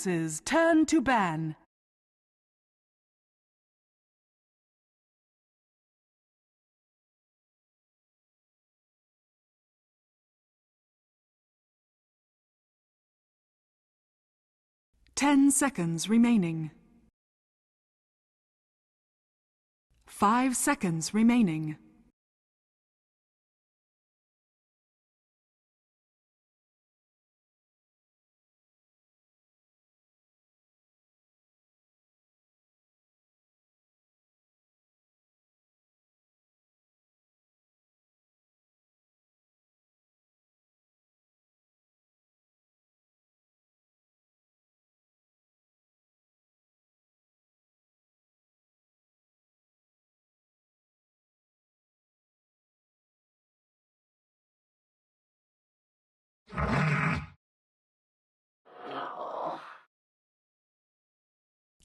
Turn to ban. Ten seconds remaining. 5 seconds remaining.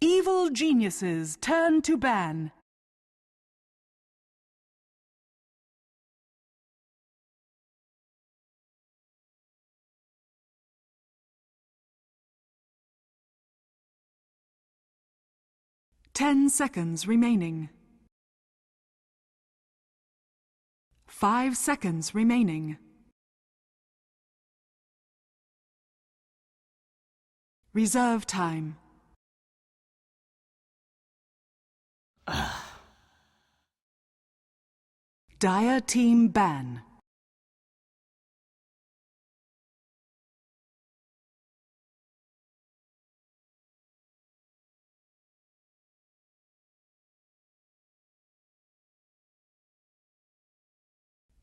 Evil geniuses turn to ban. Ten seconds remaining. 5 seconds remaining. Reserve time. Dire team ban.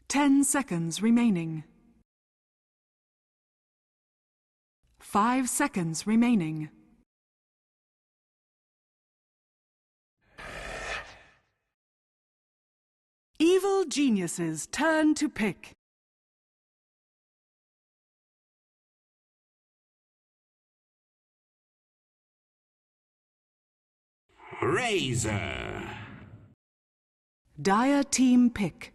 Ten seconds remaining. 5 seconds remaining. Evil geniuses turn to pick. Razor. Dire team pick.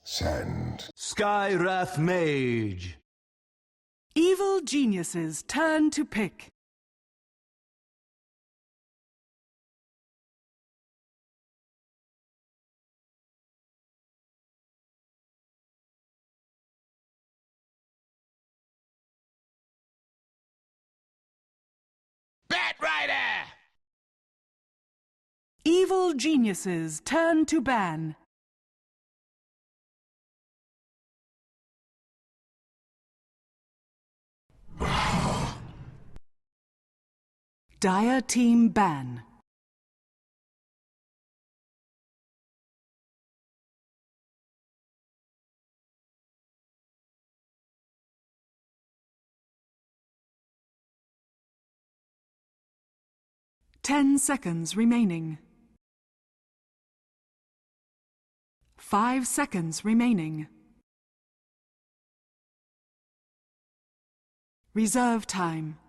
Send. Skywrath Mage. Evil geniuses turn to pick. Bat Rider. Evil geniuses turn to ban. Dire team ban. Ten seconds remaining. 5 seconds remaining. Reserve time.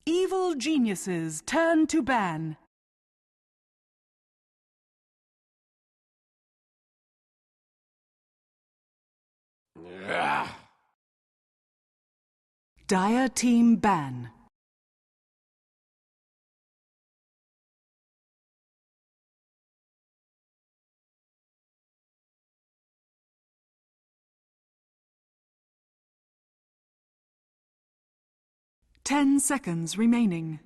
Evil geniuses turn to ban. Dire team ban. Ten seconds remaining.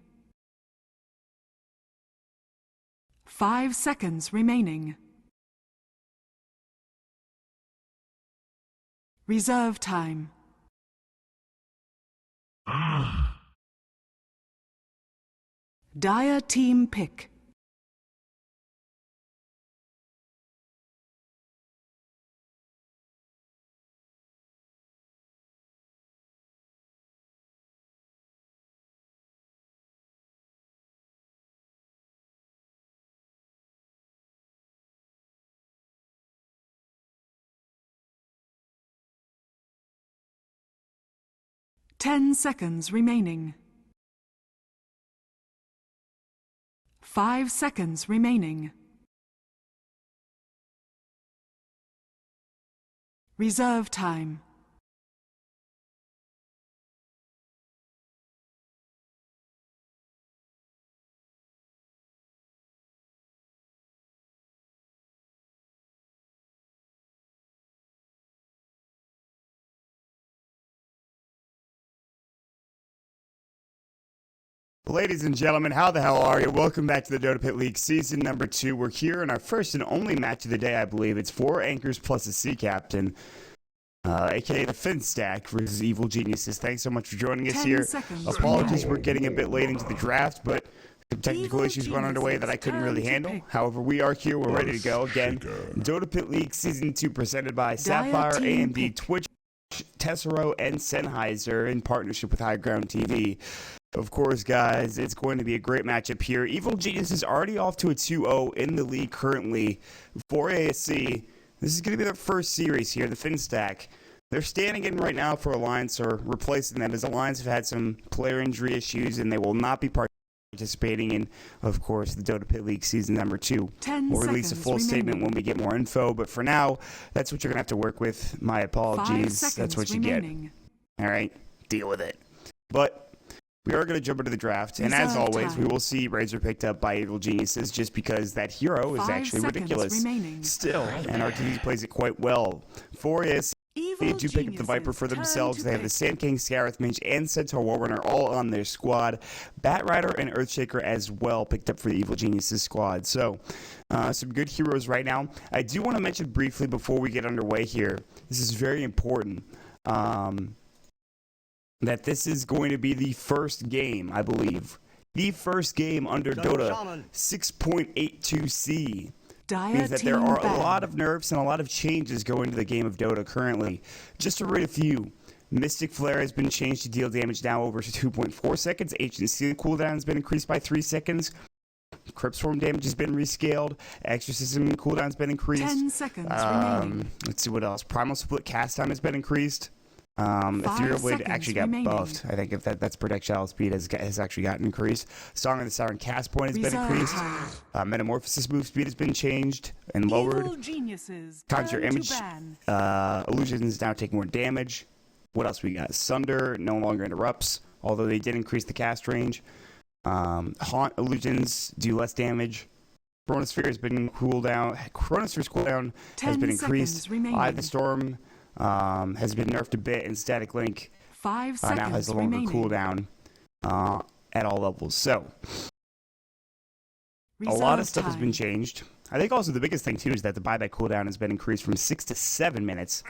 5 seconds remaining. Reserve time. Dire team pick. Ten seconds remaining. 5 seconds remaining. Reserve time. Ladies and gentlemen, how the hell are you? Welcome back to the Dota Pit League Season number 2. We're here in our first and only match of the day, I believe. It's 4 anchors plus a sea captain, aka the Fin Stack versus Evil Geniuses. Thanks so much for joining us here. Apologies, we're getting a bit late into the draft, but some technical issues went underway that I couldn't really handle. However, we are here. We're ready to go. Again, Dota Pit League Season 2 presented by Sapphire, AMD, Twitch, Tessero, and Sennheiser in partnership with High Ground TV. Of course, guys, it's going to be a great matchup here. Evil Genius is already off to a 2-0 in the league currently for ASC. This is going to be their first series here, the Fin Stack. They're standing in right now for Alliance, or replacing them, as Alliance have had some player injury issues, and they will not be participating in, of course, the Dota Pit League Season number 2. We'll release a full statement when we get more info, but for now, that's what you're going to have to work with. My apologies. That's what you get. All right? Deal with it. But we are going to jump into the draft, and as always, we will see Razor picked up by Evil Geniuses just because that hero is actually ridiculous. Still, and RTV plays it quite well. For ASC, they do pick up the Viper for themselves. They have the Sand King, Scarith Mage, and Centaur Warrunner all on their squad. Bat Rider and Earthshaker as well picked up for the Evil Geniuses squad. So, some good heroes right now. I do want to mention briefly before we get underway here, this is very important, that this is going to be the first game, I believe. The first game under Dota 6.82c. Means that there are a lot of nerfs and a lot of changes going to the game of Dota currently. Just to read a few. Mystic Flare has been changed to deal damage now over 2.4 seconds. Ancient Seal cooldown has been increased by 3 seconds. Crypt Swarm damage has been rescaled. Exorcism cooldown has been increased. 10 seconds remaining. Let's see what else. Primal Split cast time has been increased. Ethereal Blade actually got buffed. I think if that's projectile speed has actually gotten increased. Song of the Siren cast point has been increased. Metamorphosis move speed has been changed and lowered. Conjure image illusions now take more damage. What else we got? Sunder no longer interrupts, although they did increase the cast range. Haunt illusions do less damage. Chronosphere has been cooled down. Chronosphere's cooldown has been increased. Eye of the Storm has been nerfed a bit, and Static Link now has a longer cooldown at all levels. So, a lot of stuff has been changed. I think also the biggest thing, too, is that the buyback cooldown has been increased from 6 to 7 minutes.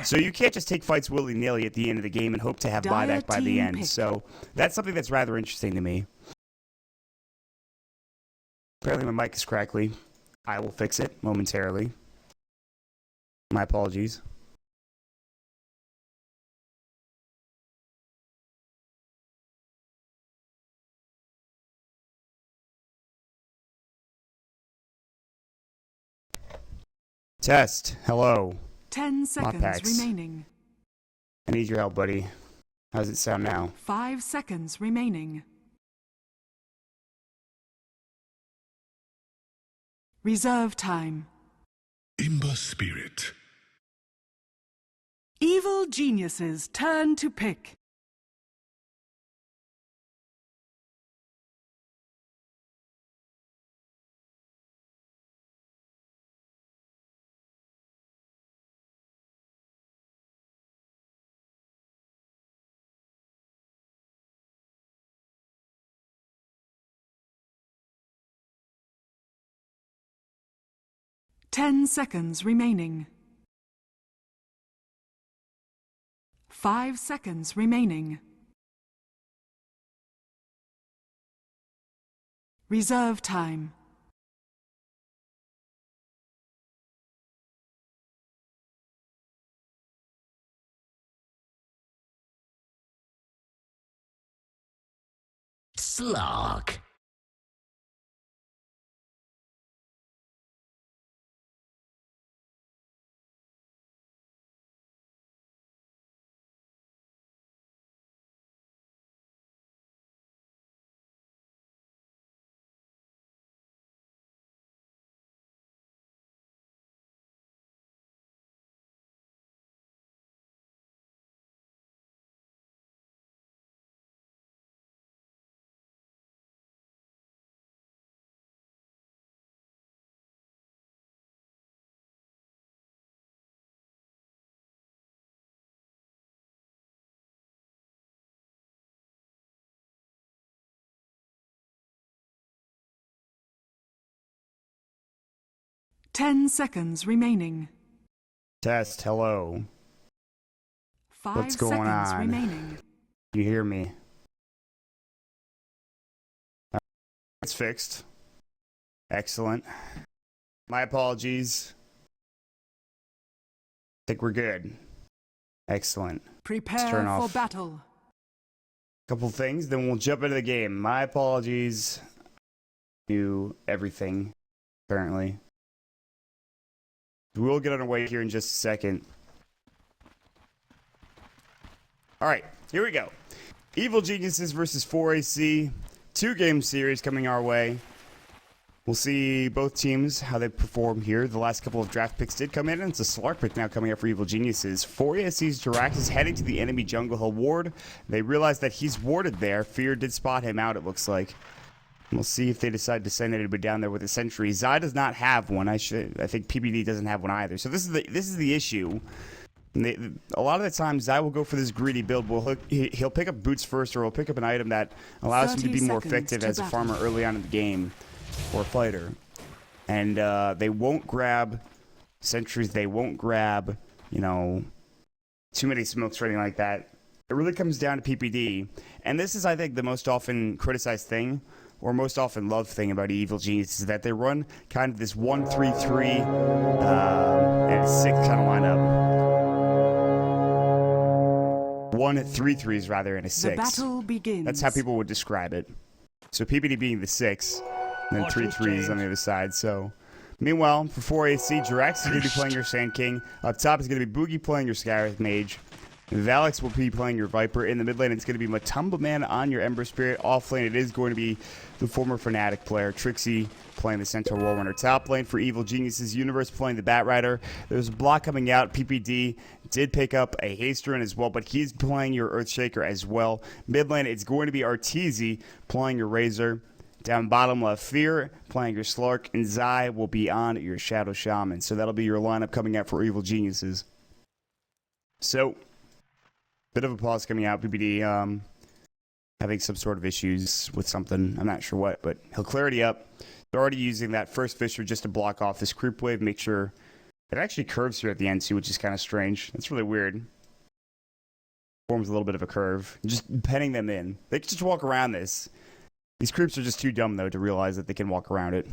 So you can't just take fights willy-nilly at the end of the game and hope to have buyback by the end. So that's something that's rather interesting to me. Apparently my mic is crackly. I will fix it momentarily. My apologies. Test. Hello. 10 seconds remaining. I need your help, buddy. How does it sound now? 5 seconds remaining. Reserve time. Imba Spirit. Evil Geniuses turn to pick. 10 seconds remaining. 5 seconds remaining. Reserve time. Slog. Ten seconds remaining. Test, hello. 5 What's going seconds on? remaining. You hear me? It's fixed. Excellent. My apologies. I think we're good. Excellent. Prepare turn for off battle. Couple things, then we'll jump into the game. My apologies. Do everything, apparently. We'll get underway here in just a second. Alright, here we go. Evil Geniuses versus 4AC. 2-game series coming our way. We'll see both teams, how they perform here. The last couple of draft picks did come in, and it's a Slark pick now coming up for Evil Geniuses. 4AC's Jirax is heading to the enemy jungle. He'll ward. They realize that he's warded there. Fear did spot him out, it looks like. We'll see if they decide to send anybody down there with a sentry. Zai does not have one. I think PBD doesn't have one either. So this is the issue. A lot of the time, Zai will go for this greedy build. He'll pick up boots first, or he'll pick up an item that allows him to be more effective as a farmer early on in the game, or a fighter. And they won't grab sentries. They won't grab, you know, too many smokes or anything like that. It really comes down to PPD. And this is, I think, the most often criticized thing, or most often loved thing about Evil Genius, is that they run kind of this 1-3-3 and 6 kind of lineup. 1-3-3s rather, and a 6. The battle begins. That's how people would describe it. So PPD being the 6, and then 3-3s on the other side. So, meanwhile, for 4AC, Jirax is going to be playing your Sand King. Up top is going to be Boogie playing your Skywrath Mage. Valix will be playing your Viper. In the mid lane, it's going to be Matumba Man on your Ember Spirit. Off lane, it is going to be the former Fnatic player, Trixie, playing the Centaur Warrunner. Top lane for Evil Geniuses, Universe playing the Batrider. There's a block coming out. PPD did pick up a Haste Rune as well, but he's playing your Earthshaker as well. Mid lane, it's going to be Arteezy playing your Razor. Down bottom left, Fear playing your Slark, and Zai will be on your Shadow Shaman. So that'll be your lineup coming out for Evil Geniuses. So, bit of a pause coming out. PPD having some sort of issues with something. I'm not sure what, but he'll clear it up. They're already using that first Fisher just to block off this creep wave. Make sure it actually curves here at the end too, which is kind of strange. That's really weird. Forms a little bit of a curve. Just penning them in. They can just walk around this. These creeps are just too dumb, though, to realize that they can walk around it.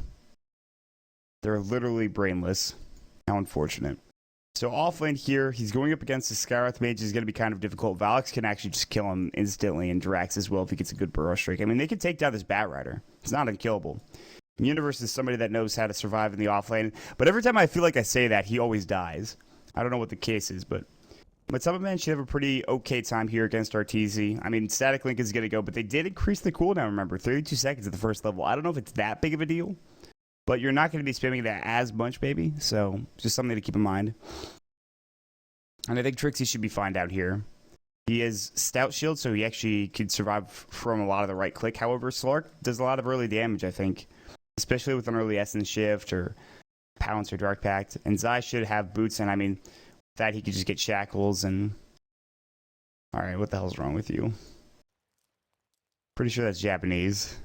They're literally brainless. How unfortunate. So off lane here, he's going up against the Skywrath Mage. Is going to be kind of difficult. Valix can actually just kill him instantly, and Jirax as well if he gets a good burrow streak. I mean, they can take down this Batrider. It's not unkillable. Universe is somebody that knows how to survive in the off lane. But every time I feel like I say that, he always dies. I don't know what the case is, but Matumba Man should have a pretty okay time here against Arteezy. I mean, Static Link is going to go, but they did increase the cooldown, remember. 32 seconds at the first level. I don't know if it's that big of a deal, but you're not going to be spamming that as much, baby. So, just something to keep in mind. And I think Trixie should be fine down here. He has Stout Shield, so he actually could survive from a lot of the right click. However, Slark does a lot of early damage, I think. Especially with an early Essence Shift or Pounce or Dark Pact. And Zai should have boots, and I mean, that he could just get shackles and... Alright, what the hell's wrong with you? Pretty sure that's Japanese.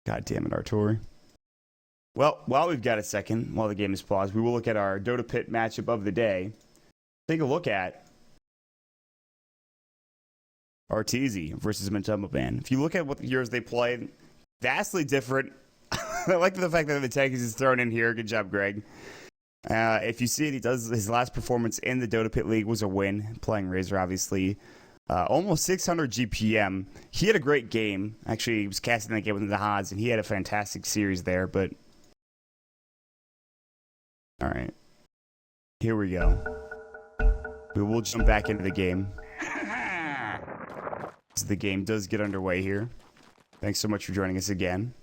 God damn it, Artori. Well, while we've got a second, while the game is paused, we will look at our Dota Pit matchup of the day. Take a look at Arteezy versus Matumbaman. If you look at what the years they played, vastly different. I like the fact that the tank is thrown in here. Good job, Greg. If you see it, he does his last performance in the Dota Pit League was a win, playing Razor, obviously. Almost 600 GPM. He had a great game. Actually, he was casting that game with the Haas, and he had a fantastic series there, but... Alright. Here we go. We will jump back into the game. So the game does get underway here. Thanks so much for joining us again.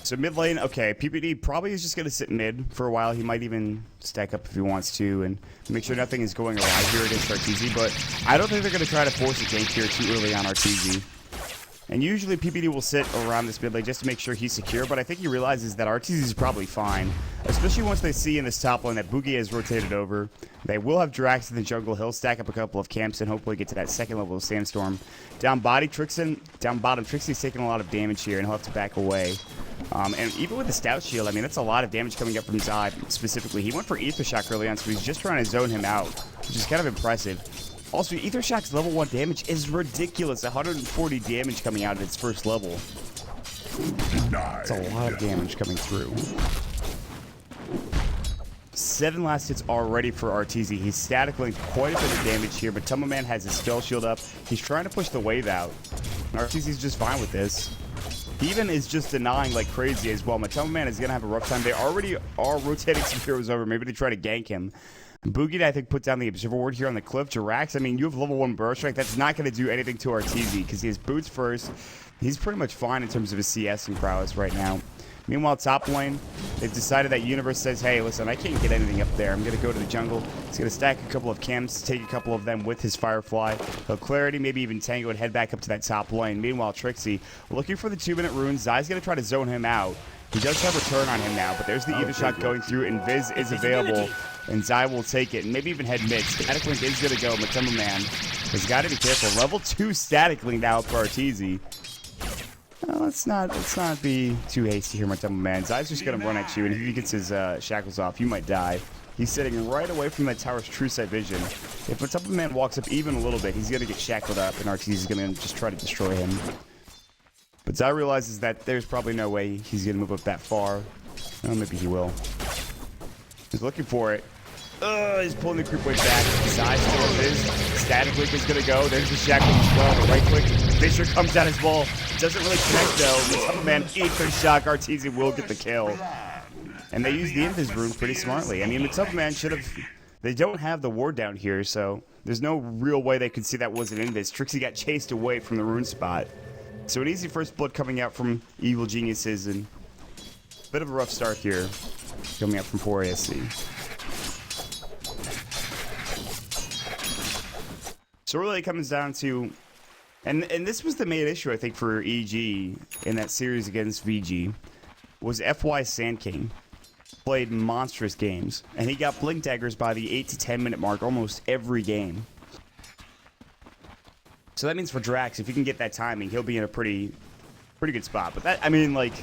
So mid lane, okay, PPD probably is just going to sit mid for a while. He might even stack up if he wants to and make sure nothing is going awry here against Arteezy, but I don't think they're going to try to force a gank here too early on Arteezy. And usually PPD will sit around this mid lane just to make sure he's secure, but I think he realizes that Arteezy is probably fine, especially once they see in this top lane that Boogie has rotated over. They will have Drax in the jungle. He'll stack up a couple of camps and hopefully get to that second level of Sandstorm. Down bottom, Trixie's taking a lot of damage here and he'll have to back away. And even with the Stout Shield, I mean, that's a lot of damage coming up from Zai specifically. He went for Ether Shock early on, so he's just trying to zone him out, which is kind of impressive. Also, Ether Shock's level 1 damage is ridiculous. 140 damage coming out at its first level. That's a lot of damage coming through. 7 last hits already for Arteezy. He's static linked quite a bit of damage here, but Matumbaman has his spell shield up. He's trying to push the wave out. And Arteezy's just fine with this. He even is just denying like crazy as well. Matumbaman is going to have a rough time. They already are rotating some heroes over. Maybe they try to gank him. Boogie, I think, put down the Observer Ward here on the cliff. Jirax, I mean, you have level 1 Burrow Strike. That's not going to do anything to Arteezy because he has boots first. He's pretty much fine in terms of his CS and prowess right now. Meanwhile, top lane, they've decided that Universe says, hey, listen, I can't get anything up there. I'm going to go to the jungle. He's going to stack a couple of camps, take a couple of them with his Firefly. He'll Clarity, maybe even Tango, and head back up to that top lane. Meanwhile, Trixie, looking for the 2-minute runes. Zai's going to try to zone him out. He does have return on him now, but there's the Ether Shot going through, and Viz is available, and Zai will take it, and maybe even head mid. Static Link is going to go. Matumbaman has got to be careful. Level 2 Static Link now for Arteezy. Let's not be too hasty here, Matumbaman. Zai's just going to run at you, and if he gets his shackles off, you might die. He's sitting right away from that tower's true sight vision. If Matumbaman walks up even a little bit, he's going to get shackled up, and Arteezy's going to just try to destroy him. But Zai realizes that there's probably no way he's going to move up that far. Oh, maybe he will. He's looking for it. He's pulling the creep wave back. Zai still is. Static Link is going to go. There's the shackle as well. The right click. Fisher comes down his ball. Doesn't really connect though. Matumbaman Ether Shock. Arteezy will get the kill. And they use the Invis rune pretty smartly. I mean, Matumbaman should have... They don't have the ward down here, so there's no real way they could see that was an Invis. Trixie got chased away from the rune spot. So an easy first blood coming out from Evil Geniuses, and a bit of a rough start here coming out from 4ASC. So really it comes down to, and this was the main issue I think for EG in that series against VG, was FY Sand King played monstrous games, and he got blink daggers by the 8 to 10 minute mark almost every game. So that means for Drax, if he can get that timing, he'll be in a pretty good spot. But that, I mean, like,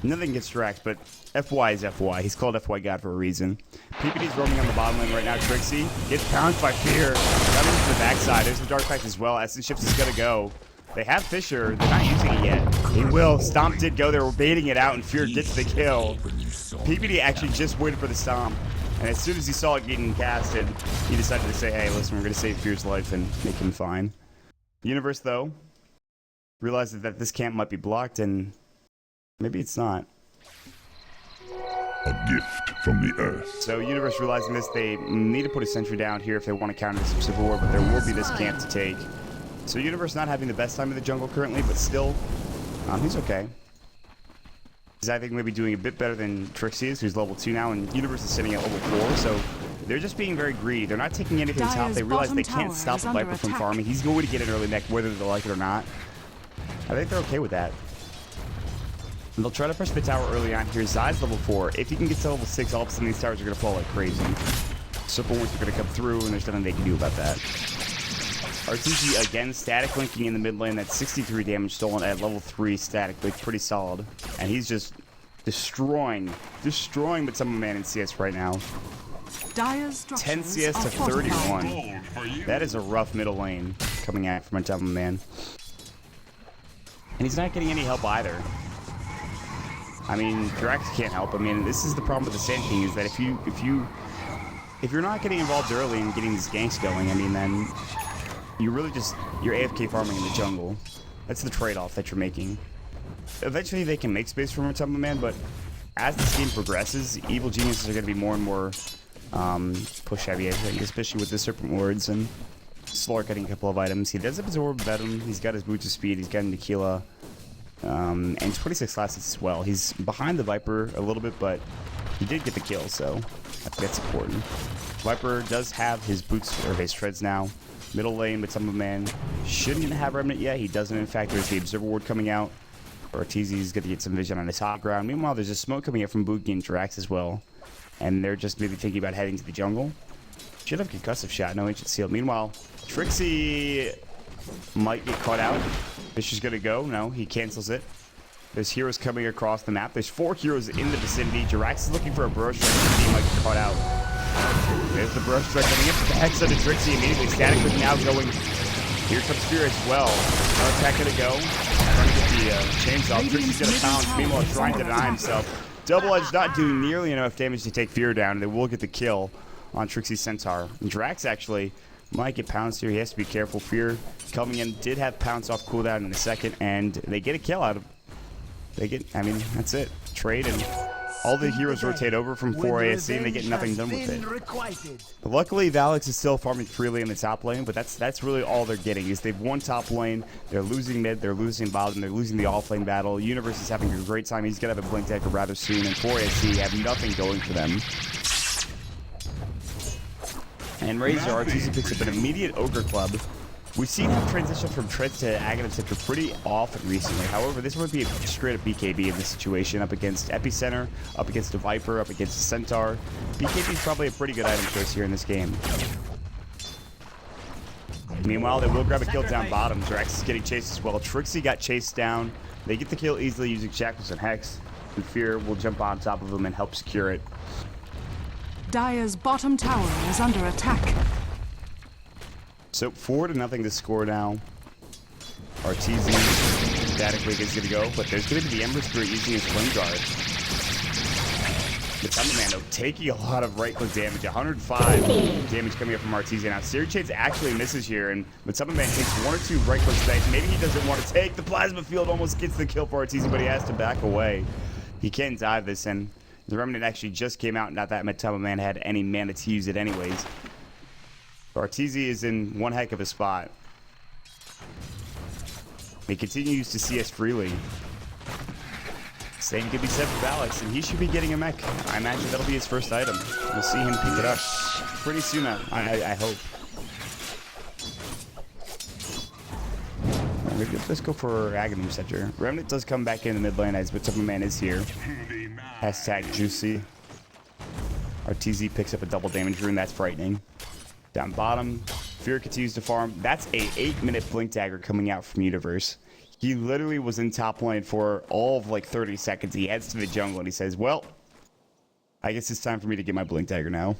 nothing against Drax, but FY is FY. He's called FY God for a reason. PPD's roaming on the bottom lane right now. Trixie gets pounced by Fear. Coming to the backside. There's the Dark Pact as well. Essence Ships is going to go. They have Fisher. They're not using it yet. He will. Stomp did go. They were baiting it out, and Fear gets the kill. PPD actually just waited for the Stomp. And as soon as he saw it getting casted, he decided to say, hey, listen, we're going to save Fear's life and make him fine. Universe, though, realizes that this camp might be blocked, and maybe it's not. A gift from the earth. So Universe realizing this, they need to put a sentry down here if they want to counter this Civil War, but there will be this camp to take. So Universe not having the best time in the jungle currently, but still, he's okay. He's, I think, maybe doing a bit better than Trixie is, who's level 2 now, and Universe is sitting at level 4, so they're just being very greedy. They're not taking anything top. They realize they can't stop the Viper from farming. He's going to get an early neck, whether they like it or not. I think they're okay with that. And they'll try to push the tower early on here. Zai's level 4. If he can get to level 6, all of a sudden these towers are going to fall like crazy. Simple ones are going to come through, and there's nothing they can do about that. RTZ again static linking in the mid lane. That's 63 damage stolen at level 3 static link. Pretty solid. And he's just destroying Matama Man in CS right now. 10 CS to 31. That is a rough middle lane coming out from Matama Man. And he's not getting any help either. I mean, Drax can't help. I mean, this is the problem with the Sand King, is that if you're not getting involved early and getting these ganks going, I mean, then you're AFK farming in the jungle. That's the trade-off that you're making. Eventually, they can make space for Matama Man, but as this game progresses, evil geniuses are going to be more and more push heavy, I think, especially with the Serpent Lords and Slark getting a couple of items. He does absorb Venom. He's got his boots of speed. He's got Tequila. And 26 last as well. He's behind the Viper a little bit, but he did get the kill, so I think that's important. Viper does have his boots, or his treads now. Middle lane, but some of man shouldn't have Remnant yet. He doesn't. In fact, there's the Observer Ward coming out. Ortizi's going to get some vision on the top ground. Meanwhile, there's a smoke coming out from Boogie and Drax as well. And they're just maybe thinking about heading to the jungle. Should have concussive shot. No ancient seal. Meanwhile, Trixie might get caught out. Fish is gonna go. No, he cancels it. There's heroes coming across the map. There's 4 heroes in the vicinity. Jirax is looking for a burrow strike. He might get caught out. There's the burrow strike coming in. The headset to Trixie immediately. Static is now going. Here comes Spear as well. No attack gonna go. Trying to get the chains off. Trixie's gonna pounce. Meanwhile, trying to deny himself. Double Edge not doing nearly enough damage to take Fear down. They will get the kill on Trixie's Centaur. And Drax actually might get pounced here. He has to be careful. Fear coming in, did have pounce off cooldown in a second, and they get a kill out of him. I mean, that's it. Trade, and all the heroes rotate over from 4 ASC, and they get nothing done with it. But luckily, Valix is still farming freely in the top lane, but that's really all they're getting, is they've won top lane, they're losing mid, they're losing bottom, they're losing the off lane battle. Universe is having a great time. He's going to have a blink decker rather soon, and 4 ASC have nothing going for them. And Razor RTC picks up an immediate Ogre Club. We've seen him transition from Treads to Aghanim Scepter pretty often recently. However, this would be a straight up BKB in this situation, up against Epicenter, up against the Viper, up against the Centaur. BKB is probably a pretty good item choice here in this game. Meanwhile, they will grab a kill down bottom. Drax is getting chased as well. Trixie got chased down. They get the kill easily using Shackles and Hex. And Fear will jump on top of him and help secure it. Dire's bottom tower is under attack. So 4-0 to score now. RTZ static league is going to go, but there's going to be the Ember Spirit using his Flame Guard. The Thundermando taking a lot of right-click damage. 105 damage coming up from RTZ. Now, Seared Shades actually misses here, and Thunderman takes 1 or 2 right-click strikes. Maybe he doesn't want to take. The Plasma Field almost gets the kill for RTZ, but he has to back away. He can't dive this, and the Remnant actually just came out. Not that Thunderman had any mana to use it anyways. RTZ is in one heck of a spot. He continues to CS freely. Same can be said for Valix, and he should be getting a mech. I imagine that'll be his first item. We'll see him pick it up pretty soon, I hope. Maybe let's go for Aghanim Scepter. Remnant does come back in the mid lane as Thunderman is here. Hashtag juicy. RTZ picks up a double damage rune. That's frightening. Down bottom, Fear continues to farm. That's a 8-minute blink dagger coming out from Universe. He literally was in top lane for all of like 30 seconds. He heads to the jungle and he says, well, I guess it's time for me to get my blink dagger now.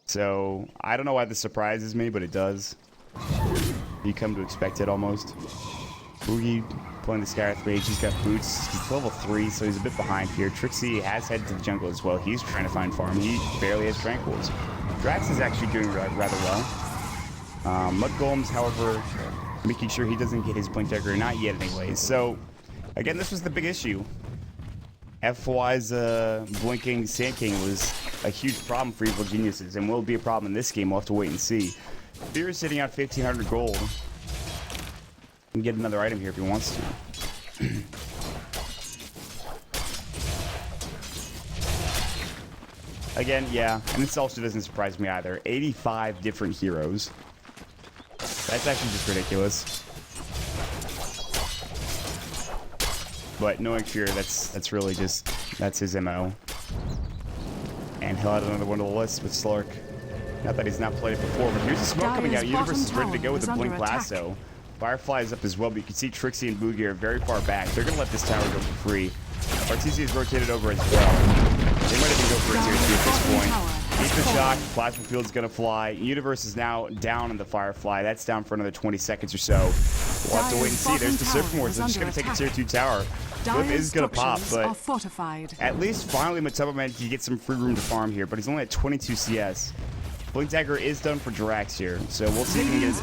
So I don't know why this surprises me, but it does. You come to expect it almost. Boogie playing the Scarith Mage. He's got boots. He's level 3, so he's a bit behind here. Trixie has headed to the jungle as well. He's trying to find farm. He barely has Tranquils. Drax is actually doing rather well. Mud Golems, however, making sure he doesn't get his blink dagger. Not yet anyways. So, again, this was the big issue. FY's blinking Sand King was a huge problem for Evil Geniuses, and will be a problem in this game. We'll have to wait and see. Fear is sitting out 1,500 gold. He can get another item here if he wants to. Again, yeah, and this also doesn't surprise me either. 85 different heroes. That's actually just ridiculous. But knowing Fear, that's really just, that's his MO. And he'll add another one to the list with Slark. Not that he's not played it before, but here's the smoke coming out. Dyer's Universe is bottom ready to go with the tower is Blink under attack. Lasso. Firefly is up as well, but you can see Trixie and Boogie are very far back. They're going to let this tower go for free. Arteezy is rotated over as well. They might even go for a tier 2 at this point. Ether Shock, Plasma Field's going to fly. Universe is now down in the Firefly. That's down for another 20 seconds or so. We'll have to wait and see. There's the Serpent Wars. They're just going to take a tier 2 tower. Flip is going to pop, but at least finally Matsuba Man can get some free room to farm here, but he's only at 22 CS. Blink Dagger is done for Drax here, so we'll see if we can get his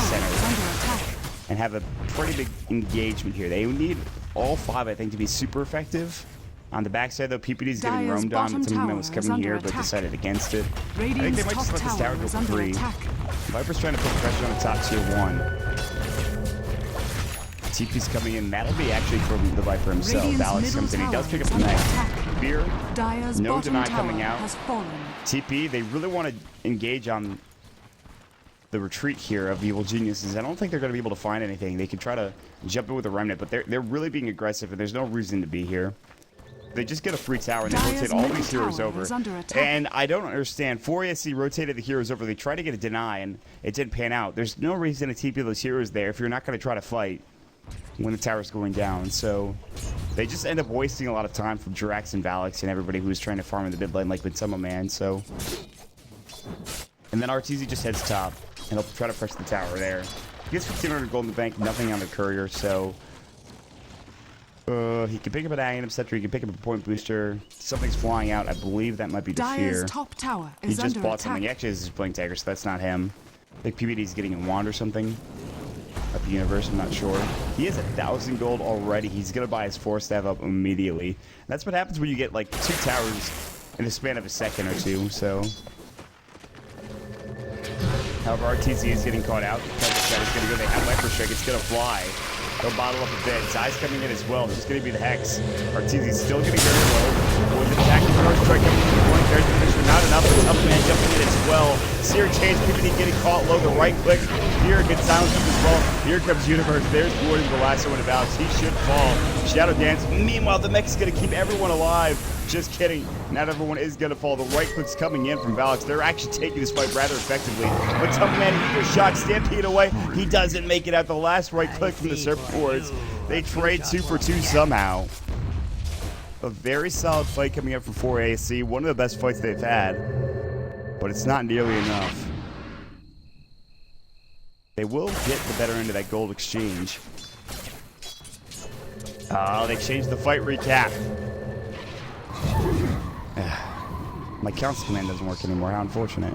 center and have a pretty big engagement here. They need all 5, I think, to be super effective. On the backside, though, PPD's getting roamed on. Matsuba was coming here, but decided against it. I think they might just let this tower go for free. Viper's trying to put pressure on the top tier 1. TP's coming in. That'll be actually from the Viper himself. Alex comes in. He does pick up the knife. Fear. No deny coming out. TP, they really want to engage on the retreat here of Evil Geniuses. I don't think they're going to be able to find anything. They could try to jump in with a remnant, but they're really being aggressive, and there's no reason to be here. They just get a free tower, and they rotate all these heroes over. And I don't understand. 4ASC rotated the heroes over. They tried to get a deny, and it didn't pan out. There's no reason to TP those heroes there if you're not going to try to fight when the tower's going down. So they just end up wasting a lot of time from Drax and Valix and everybody who's trying to farm in the mid lane like Matsuba Man. So, and then Arteezy just heads top, and he'll try to press the tower there. He gets 1,500 gold in the bank, nothing on the courier, so he can pick up an Aghanim Scepter, he can pick up a point booster. Something's flying out. I believe that might be Defear. Top tower is he just under bought attack. something. He actually has his Blink Dagger, so that's not him. I think PBD's getting a wand or something at the universe, I'm not sure. He has 1,000 gold already. He's gonna buy his 4-staff up immediately. And that's what happens when you get like 2 towers in the span of a second or two, so. However, RTZ is getting caught out. Is gonna go. They have Viper Strike. It's gonna fly. They'll bottle up a bit. Zai's coming in as well. It's just gonna be the Hex. RTZ's still getting very low. With attacking First Strike coming from the point. There's the finisher. Not enough. Matsuba Man jumping in as well. Seer Change. PPD getting caught low. The right click. Here gets silenced as well. Here comes Universe. There's Gordon, the last one of Alex. He should fall. Shadow Dance. Meanwhile, the mech is gonna keep everyone alive. Just kidding. Not everyone is going to fall. The right click's coming in from Valix. They're actually taking this fight rather effectively. But Matsuba Man, Ether Shock, Stampede away. He doesn't make it out. The last right click from the Serpent Wars. They trade 2 for 2 somehow. A very solid fight coming up from 4ASC. One of the best fights they've had. But it's not nearly enough. They will get the better end of that gold exchange. Oh, they changed the fight recap. My council command doesn't work anymore. How unfortunate.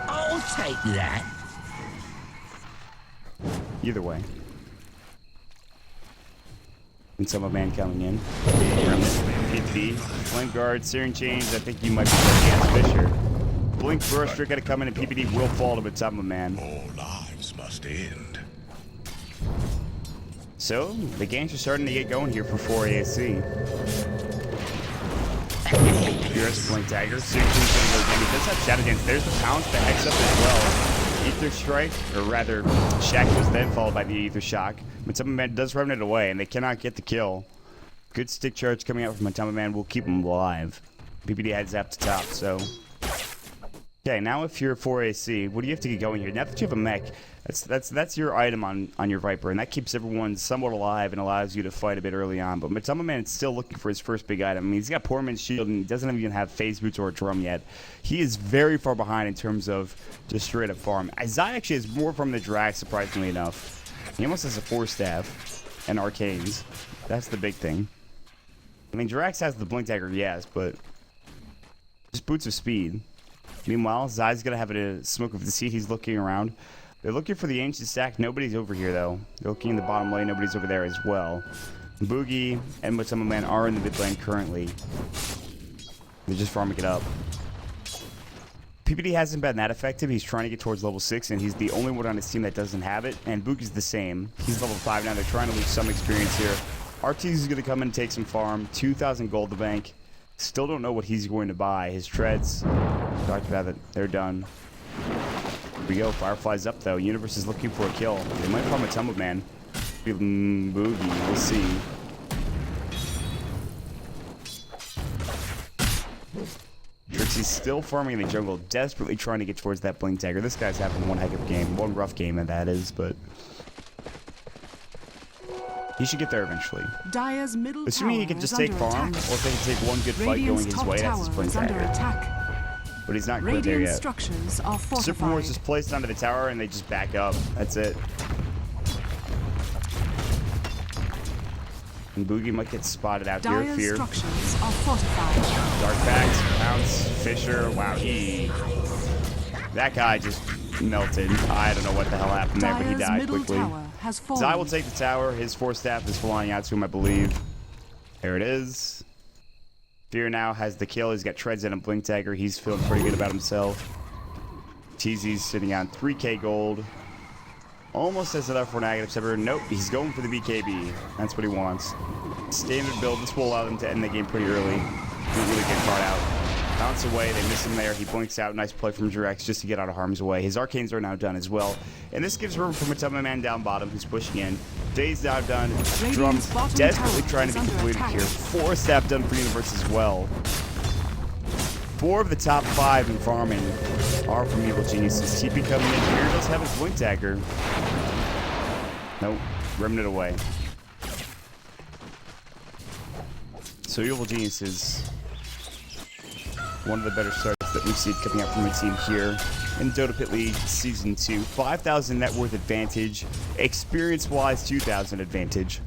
I'll take that. Either way. Matsuba Man coming in. PPD. Flame Guard, Searing Change. I think you might be playing against Fisher. Blink Burst, you're going to come in, and PPD will fall to Matsuba Man. All lives must end. So, the games are starting to get going here for 4ASC. Here's Blink Dagger. Searing Change going to go again. He does have Shadow Dance. There's the Pounce, the Hex up as well. Ether Strike, or rather, Shack was then followed by the Ether Shock. Matsuba Man does run it away, and they cannot get the kill. Good stick charge coming out from Matsuba Man will keep him alive. PPD heads up to top, so. Okay, now if you're 4AC, what do you have to get going here? Now that you have a mech, that's your item on your Viper, and that keeps everyone somewhat alive and allows you to fight a bit early on. But Matsuba Man is still looking for his first big item. I mean, he's got Poor Man's Shield, and he doesn't even have Phase Boots or a Drum yet. He is very far behind in terms of just straight up farm. Zai actually has more from the Drax, surprisingly enough. He almost has a 4-staff and Arcanes. That's the big thing. I mean, Drax has the Blink Dagger, yes, but just Boots of Speed. Meanwhile, Zai's gonna have a smoke of the seat. He's looking around. They're looking for the ancient stack. Nobody's over here though. They're looking in the bottom lane. Nobody's over there as well. Boogie and Matsuba Man are in the mid lane currently. They're just farming it up. PPD hasn't been that effective. He's trying to get towards level 6, and he's the only one on his team that doesn't have it. And Boogie's the same. He's level 5 now. They're trying to lose some experience here. RTZ is going to come in and take some farm. 2,000 gold to bank. Still don't know what he's going to buy. His treads, talked about it. They're done. Here we go. Firefly's up though. Universe is looking for a kill. They might farm a Tumble Man. Boogie. We'll see. Trixie's Geniuses still farming in the jungle, desperately trying to get towards that Blink Dagger. This guy's having one heck of a game. One rough game, and that is, but he should get there eventually. Dire's middle Assuming he tower can just is take under farm, attack. or if they can take one good fight going Radiant's his top way, that's his tower Blink is under Dagger. attack. But he's not quite there Radiant yet. structures are Super fortified. Wars is placed onto the tower, and they just back up. That's it. And Boogie might get spotted out here. Dire's Fear. structures are fortified. Dark Bags, Pounce, Fisher. Wow, that guy just melted. I don't know what the hell happened there, but he Dire's died middle quickly. tower has fallen. Zai will take the tower. His Force Staff is flying out to him, I believe. There it is. Fear now has the kill. He's got Treads and a Blink Dagger. He's feeling pretty good about himself. TZ's sitting on 3k gold. Almost has enough for negative sever. Nope, he's going for the BKB. That's what he wants. Standard build. This will allow them to end the game pretty early. Don't really get caught out. Bounce away. They miss him there. He blinks out. Nice play from Jurex just to get out of harm's way. His arcanes are now done as well. And this gives room for Matoma Man down bottom who's pushing in. Day's now done. Drums desperately trying to be completed here. Force Staff done for Universe as well. 4 of the top 5 in farming are from Evil Geniuses. TP coming in here does have his Blink Dagger. Nope, Remnant away. So Evil Geniuses, one of the better starts that we've seen coming out from a team here in Dota Pit League Season 2. 5,000 net worth advantage, experience-wise 2,000 advantage.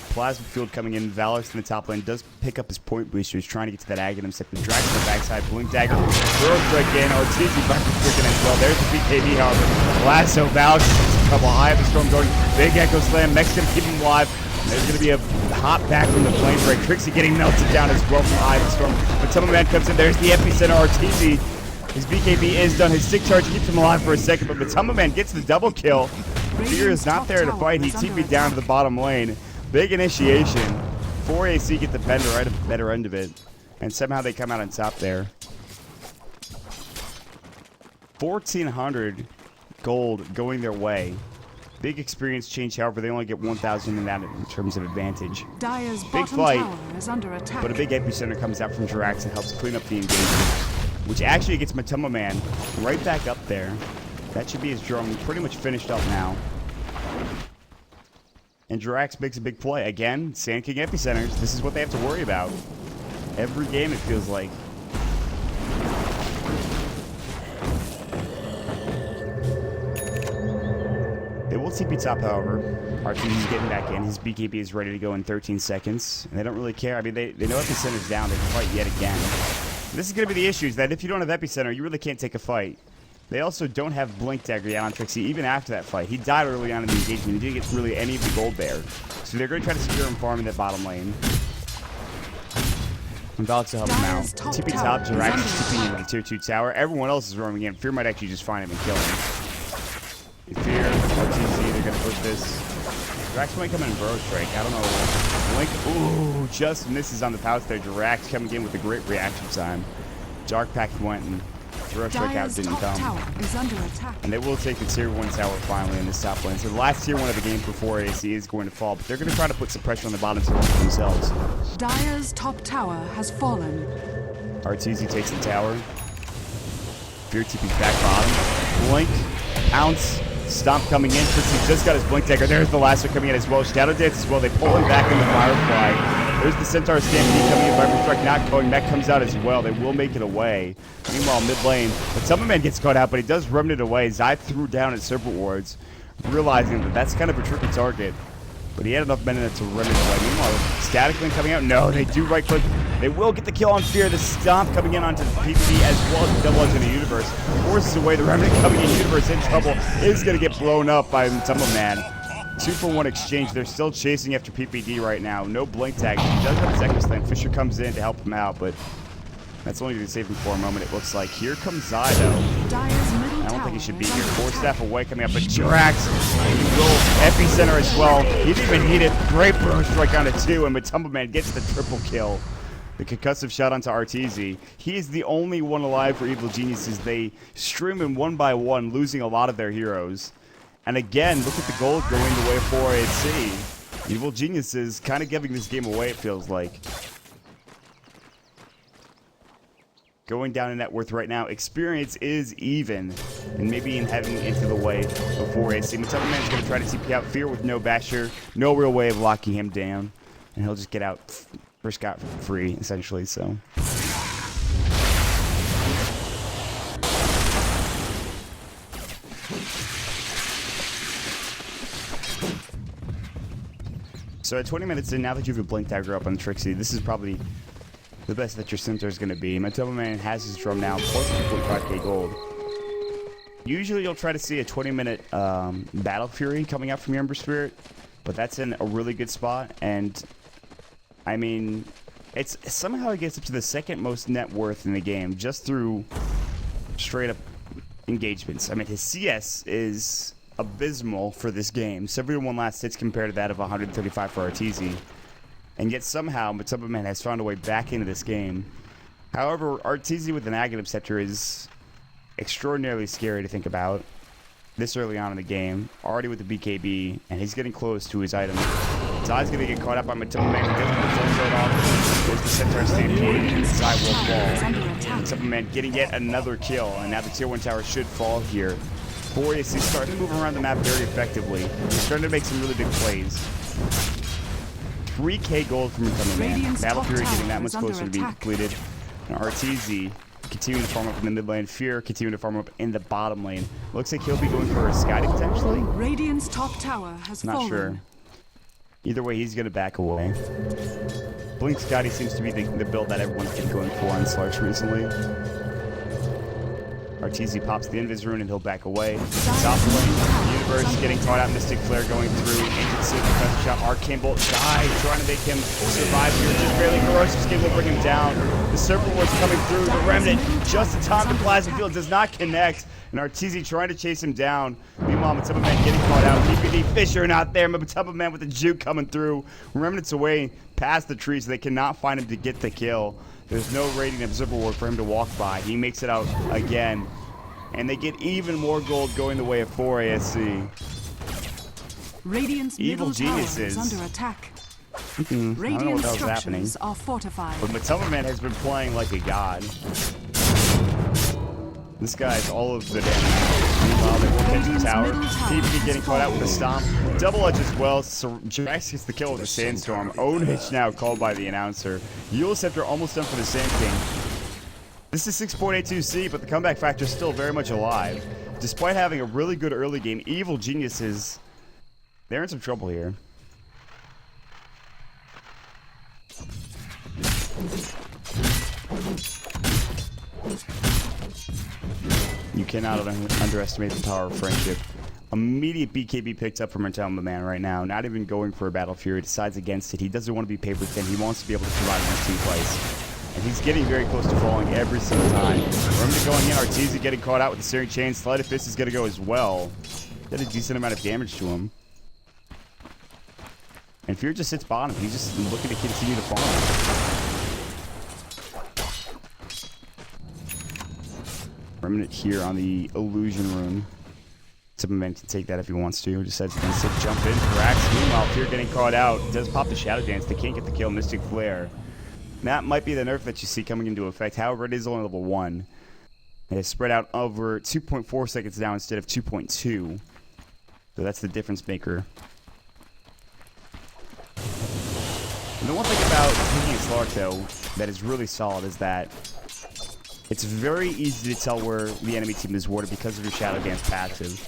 Plasma Field coming in. Valor's in the top lane. Does pick up his point boosters, trying to get to that Aghanim step. The Drax on the backside. Blink Dagger. Throw strike in. RTZ back to freaking as well. There's the BKB, however. Lasso, Valor. A couple Eye of the Storm going. Big Echo Slam. Mech's going to keep him alive. There's going to be a hop back from the flame break. Trixie getting melted down as well from Eye of the Storm. Matoma Man comes in. There's the epicenter. RTZ. His BKB is done. His stick charge keeps him alive for a second, but Matoma Man gets the double kill. Fear is not there to fight. He TP'd down to the bottom lane. Big initiation. 4 AC get the better end of it. And somehow they come out on top there. 1,400 gold going their way. Big experience change, however, they only get 1,000 in that in terms of advantage. Dire's Big bottom fight, tower is under attack. but a big epicenter comes out from Jirax and helps clean up the engagement, which actually gets Matoma Man right back up there. That should be his drum pretty much finished up now. And Jirax makes a big play. Again, Sand King epicenters. This is what they have to worry about. Every game, it feels like. They will TP top, however. RTZ's getting back in. His BKB is ready to go in 13 seconds. And they don't really care. I mean, they know epicenter's down. They can fight yet again. This is going to be the issue, is that if you don't have epicenter, you really can't take a fight. They also don't have Blink Dagger yet on Trixie, even after that fight. He died early on in the engagement. He didn't get really any of the gold there. So they're going to try to secure him farming that bottom lane. And Valix will help him out. TP top, Jirax is TPing into the tier 2 tower. Everyone else is roaming in. Fear might actually just find him and kill him. Fear, RTZ, they're going to push this. Jirax might come in and Burrow Strike. I don't know. Blink, ooh, just misses on the pouch there. Jirax coming in with a great reaction time. Dark Pack went and Burrow Strike out didn't come. Tower is under attack. And they will take the tier 1 tower finally in this top lane. So the last tier 1 of the game before AC is going to fall, but they're going to try to put some pressure on the bottom tier for themselves. Dire's top tower has fallen. RTZ takes the tower. Fear TP's back bottom. Blink, Pounce, Stomp coming in. Trixie just got his Blink Dagger. There's the Lasso coming in as well. Shadow Dance as well. They pull him back in the Firefly. There's the Centaur Stampede coming in. Viper Strike not going. Mech comes out as well. They will make it away. Meanwhile, mid lane, but Summerman gets caught out, but he does remnant away. Zai threw down at Serpent Wards, realizing that that's kind of a tricky target. But he had enough men in it to remnant away. Meanwhile, Static Link coming out. No, they do right click. They will get the kill on Fear. The Stomp coming in onto the PvP as well as the double edge in the Universe. Forces away. The Remnant coming in. Universe in trouble. Is going to get blown up by Summerman. 2-for-1 exchange. They're still chasing after PPD right now. No Blink Tag. He does have his Echo Slam. Fisher comes in to help him out, but that's only going to save him for a moment, it looks like. Here comes Zai, though. I don't think he should be here. Force Staff away coming up, but Jirax, he will epicenter as well. He didn't even need it. Great Burrow Strike on it, too, and Matoma Man gets the triple kill. The concussive shot onto RTZ. He is the only one alive for Evil Geniuses. They stream him one by one, losing a lot of their heroes. And again, look at the gold going the way of 4AC. Evil Geniuses kind of giving this game away, it feels like. going down in net worth right now. Experience is even, and maybe in heading into the way before AC. Man's going to try to TP out Fear with no basher, no real way of locking him down, and he'll just get out for scot free, essentially. So. So at 20 minutes in, now that you have a Blink Dagger up on Trixie, this is probably the best that your center is going to be. Manitoba Man has his drum now, plus 2.5k gold. Usually you'll try to see a 20-minute Battle Fury coming out from your Ember Spirit, but that's in a really good spot, and I mean, it's somehow it gets up to the second most net worth in the game, just through straight up engagements. I mean, his CS is abysmal for this game. 71 last hits compared to that of 135 for Arteezy. And yet somehow Manitoba Man has found a way back into this game. However, Arteezy with an Aghanim Scepter is extraordinarily scary to think about this early on in the game. Already with the BKB, and he's getting close to his item. Zai's going to get caught up by Manitoba Man. He doesn't put full zone off. Goes to Centaur Stampede. Zai will fall. Manitoba Man getting yet another kill, and now the tier 1 tower should fall here. Boreas is starting to move around the map very effectively. He's starting to make some really big plays. 3k gold from Manitoba Man. Battle Fury getting that much closer to being completed. And Arteezy continuing to farm up in the mid lane. Fear continuing to farm up in the bottom lane. Looks like he'll be going for a Scotty potentially. Radiant's top tower has fallen. Not sure. Either way, he's going to back away. Blink Scotty seems to be the build that everyone's been going for on Slarch recently. Arteezy pops the Invis Rune and he'll back away. Top lane, Universe getting caught out. Mystic Flare going through. Ancient Civ, pressure shot. Arcane Bolt. Zai trying to make him survive here. Just barely. Ferocious Skin will bring him down. The Serpent was coming through. The Remnant just in time. The Plasma Field does not connect. And Arteezy trying to chase him down. Meanwhile, Manitoba Man getting caught out. DPD Fisher not there. Manitoba Man with the juke coming through. Remnant's away past the tree, so they cannot find him to get the kill. There's no Radiant Observer Ward for him to walk by. He makes it out again. And they get even more gold going the way of 4 ASC. Radiant's Evil middle tower Geniuses. is under attack. I don't know Radiant what the hell's happening. structures are fortified. But Manitoba Man has been playing like a god. This guy's all of the damage. Meanwhile, they will catch the tower. PvP getting caught out with a stomp. Double edge as well. So Jax gets the kill with a sandstorm. Ownage now called by the announcer. Eul Scepter almost done for the Sand King. This is 6.82C, but the comeback factor is still very much alive. Despite having a really good early game, Evil Geniuses, they're in some trouble here. You cannot underestimate the power of friendship. Immediate BKB picked up from Manitoba Man right now. Not even going for a Battle Fury. Decides against it. He doesn't want to be paper thin. He wants to be able to survive in this team place. And he's getting very close to falling every single time. Remember going in. Arteezy getting caught out with the Searing Chain. Sleight of Fist is going to go as well. Did a decent amount of damage to him. And Fear just sits bottom. He's just looking to continue to farm. Remnant here on the Illusion Rune. Superman can take that if he wants to. Just says he's going to jump in for Axe. Meanwhile, Fear getting caught out. Does pop the Shadow Dance. They can't get the kill. Mystic Flare. That might be the nerf that you see coming into effect. However, it is only level 1. It is spread out over 2.4 seconds now instead of 2.2. So that's the difference maker. And the one thing about picking a Slark, though, that is really solid is that it's very easy to tell where the enemy team is warded because of your Shadow Dance passive.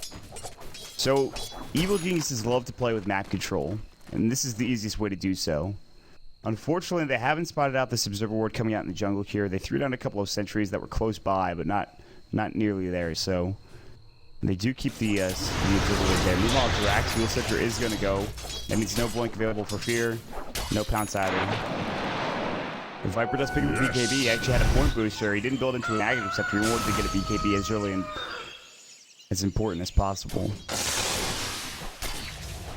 So, Evil Geniuses love to play with map control, and this is the easiest way to do so. Unfortunately, they haven't spotted out this Observer Ward coming out in the jungle here. They threw down a couple of sentries that were close by, but not nearly there, so they do keep the Observer Ward there. Meanwhile, Drax, Eul Scepter is going to go. That means no Blink available for Fear, no Pounce either. If Viper does pick up a BKB, he actually had a point booster. He didn't build into an Aghanim Scepter. He wanted to get a BKB as early and as important as possible.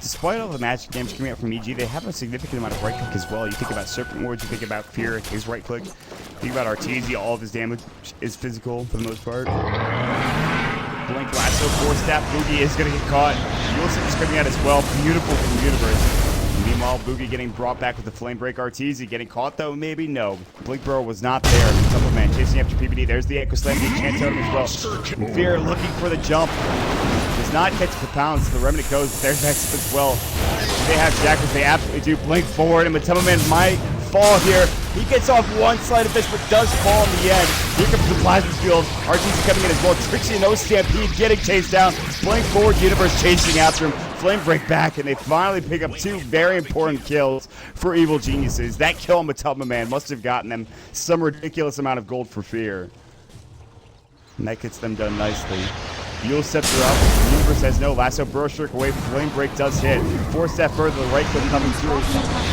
Despite all the magic damage coming out from EG, they have a significant amount of right click as well. You think about Serpent Wards, you think about Fear, his right click. Think about Arteezy, all of his damage is physical for the most part. Blink Lasso, 4-Staff, Boogie is going to get caught. Eul Scepter's coming out as well. Beautiful from Universe. Meanwhile, Boogie getting brought back with the Flame Break. Arteezy getting caught, though? Maybe? No. Blink Bro was not there. Supplement chasing after PPD. There's the Echo Slam. Get chance out of him as well. Fear looking for the jump. Does not catch the pounds. The Remnant goes. There's X as well. They have Jackals. They absolutely do. Blink forward, and Matema Man might fall here. He gets off one side of this, but does fall in the end. Here comes the Plasma Field. Arteezy coming in as well. Trixie no Stampede getting chased down. Blink forward, Universe chasing after him. Flame Break back, and they finally pick up two very important kills for Evil Geniuses. That kill on Matema Man must have gotten them some ridiculous amount of gold for Fear. And that gets them done nicely. Yule Scepter up. Universe says no. Lasso Burrow Strike away. Flame Break does hit. 4 step further. The right click coming through.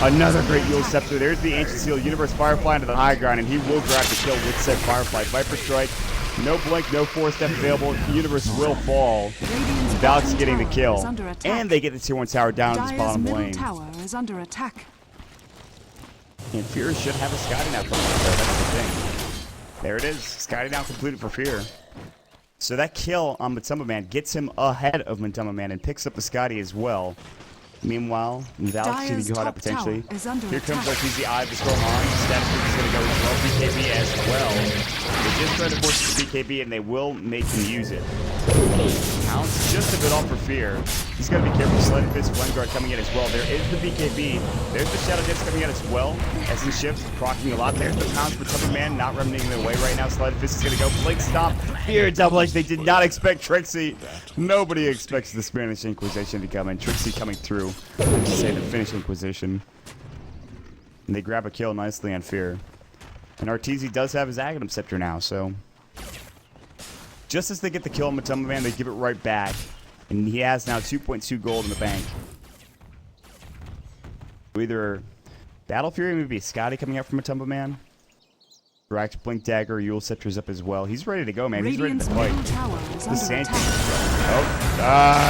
Another great Yule Scepter. There's the Ancient Seal. Universe Firefly into the high ground, and he will grab the kill with said Firefly. Viper Strike. No blink, no 4 step available. Universe will fall. Valk's getting the kill. And they get the tier 1 tower down in this bottom lane. Tower is under attack. And Fear should have a Scotty now coming up there. That's the thing. There it is. Scotty now completed for Fear. So that kill on Matema Man gets him ahead of Matema Man and picks up the Scotty as well. Meanwhile, Valk's getting caught up potentially. Here comes Arteezy Eye of the Storm on. Status is going to go as well. BKB as well. They just try to force the BKB and they will make him use it. Pounce just a bit off for Fear. He's got to be careful. Sliding Fist, Flame Guard coming in as well. There is the BKB. There's the Shadow Dance coming out as well. As he shifts, proccing a lot. There's the Pounce for Matema Man, not remedying their way right now. Sliding Fist is going to go. Blink Stomp. Fear double edge. They did not expect Trixie. Nobody expects the Spanish Inquisition to come in. Trixie coming through. Let's say the Finnish Inquisition. And they grab a kill nicely on Fear. And Arteezy does have his Aghanim Scepter now, so... Just as they get the kill on Matema Man, they give it right back. And he has now 2.2 gold in the bank. Either Battle Fury, maybe a Scotty coming out from Matema Man. Drax, Blink Dagger, Yule Scepter's up as well. He's ready to go, man. He's ready to fight. The Sand King.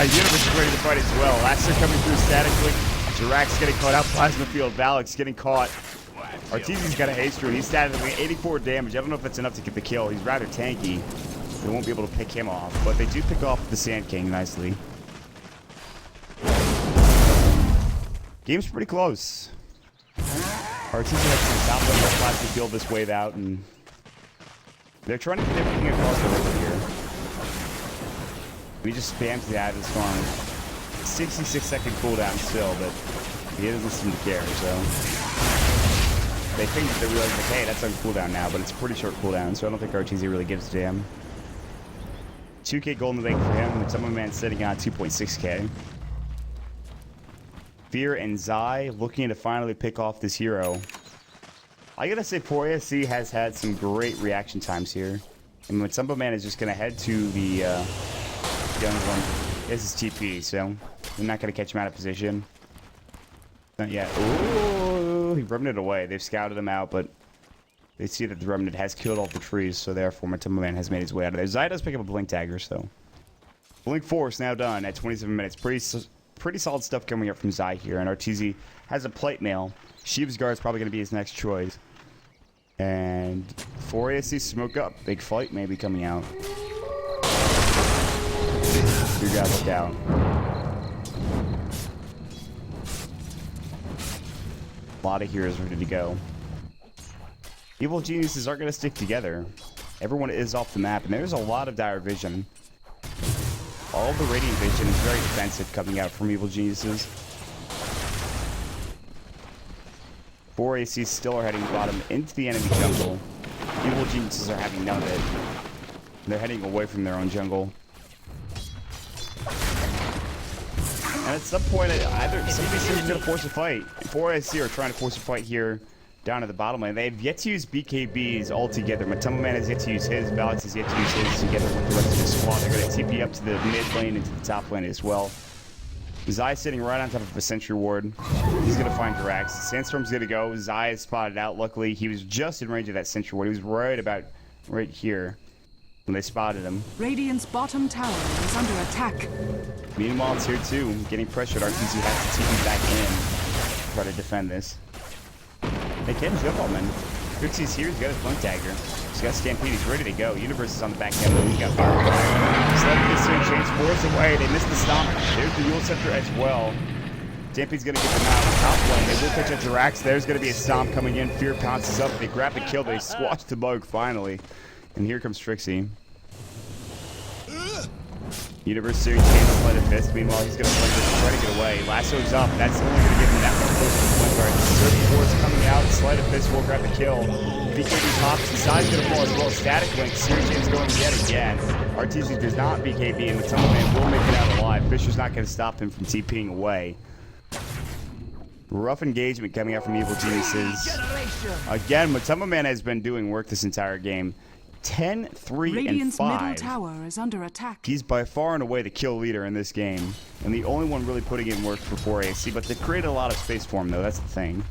Universe is ready to fight as well. Laster coming through statically. Drax getting caught out. Plasma Field. Valix getting caught. Arteezy's got a haste through. He's statically 84 damage. I don't know if that's enough to get the kill. He's rather tanky. They won't be able to pick him off, but they do pick off the Sand King nicely. Game's pretty close. Arteezy has some top level Plasma Field this wave out, and they're trying to get everything across the river here. We just spammed the Eye of the Storm. 66-second cooldown still, but he doesn't seem to care, so... They think that they realize, like, hey, that's on cooldown now, but it's a pretty short cooldown, so I don't think Arteezy really gives a damn. 2k gold in the bank for him, with Matema Man sitting on 2.6k. Fear and Zai looking to finally pick off this hero. I gotta say, Poria C has had some great reaction times here. And Matema Man is just gonna head to the young one. This is TP, so they're not gonna catch him out of position. Not yet. Ooh, he Remnant away. They've scouted him out, but they see that the Remnant has killed all the trees, so therefore Matema Man has made his way out of there. Zai does pick up a Blink Dagger, so. Blink Force now done at 27 minutes. Pretty solid stuff coming up from Zai here, and Arteezy has a Plate Mail. Sheep's Guard's probably going to be his next choice. And 4 ASC Smoke Up. Big fight maybe coming out. You gotta look out. A lot of heroes ready to go. Evil Geniuses aren't going to stick together. Everyone is off the map, and there's a lot of dire vision. All the Radiant Vision is very defensive coming out from Evil Geniuses. 4 AC still are heading bottom into the enemy jungle. Evil Geniuses are having none of it. They're heading away from their own jungle. And at some point, either somebody seems going to force a fight. 4 AC are trying to force a fight here down at the bottom lane. They have yet to use BKBs altogether. Matema Man has yet to use his. Valix has yet to use his together with the rest of his squad. They're going to TP up to the mid lane and to the top lane as well. Zai sitting right on top of a Sentry Ward. He's going to find Drax. Sandstorm's going to go. Zai is spotted out. Luckily, he was just in range of that Sentry Ward. He was right here when they spotted him. Radiant's bottom tower is under attack. Meanwhile, tier 2, getting pressured. Arteezy has to TP back in. Try to defend this. They can jump on him. Trixie's here. He's got his Blink Dagger. He's got Stampede. He's ready to go. Universe is on the back end. He's got Fire. Sliding this in, chains force away. They missed the stomp. There's the Yule Scepter as well. Stampy's going to get them out on top lane. They will catch up to Rax. There's going to be a stomp coming in. Fear pounces up. They grab the kill. They squash the bug finally. And here comes Trixie. Universe Series changes Sleight of Fist. Meanwhile, he's going to try to get away. Lasso's up. That's only going to give him that much closer to the point guard. Surf Force coming out. Sleight of Fist will grab the kill. BKB pops. The side's going to fall as well. Static Link. Series Chain's going yet again. RTZ does not BKB, and the Tunnel Man will make it out alive. Fisher's not going to stop him from TPing away. Rough engagement coming out from Evil Geniuses. Again, Matuma Man has been doing work this entire game. 10, 3, Radiant's and 5. middle tower is under attack. He's by far and away the kill leader in this game. And the only one really putting in work for 4AC, but they created a lot of space for him, though. That's the thing.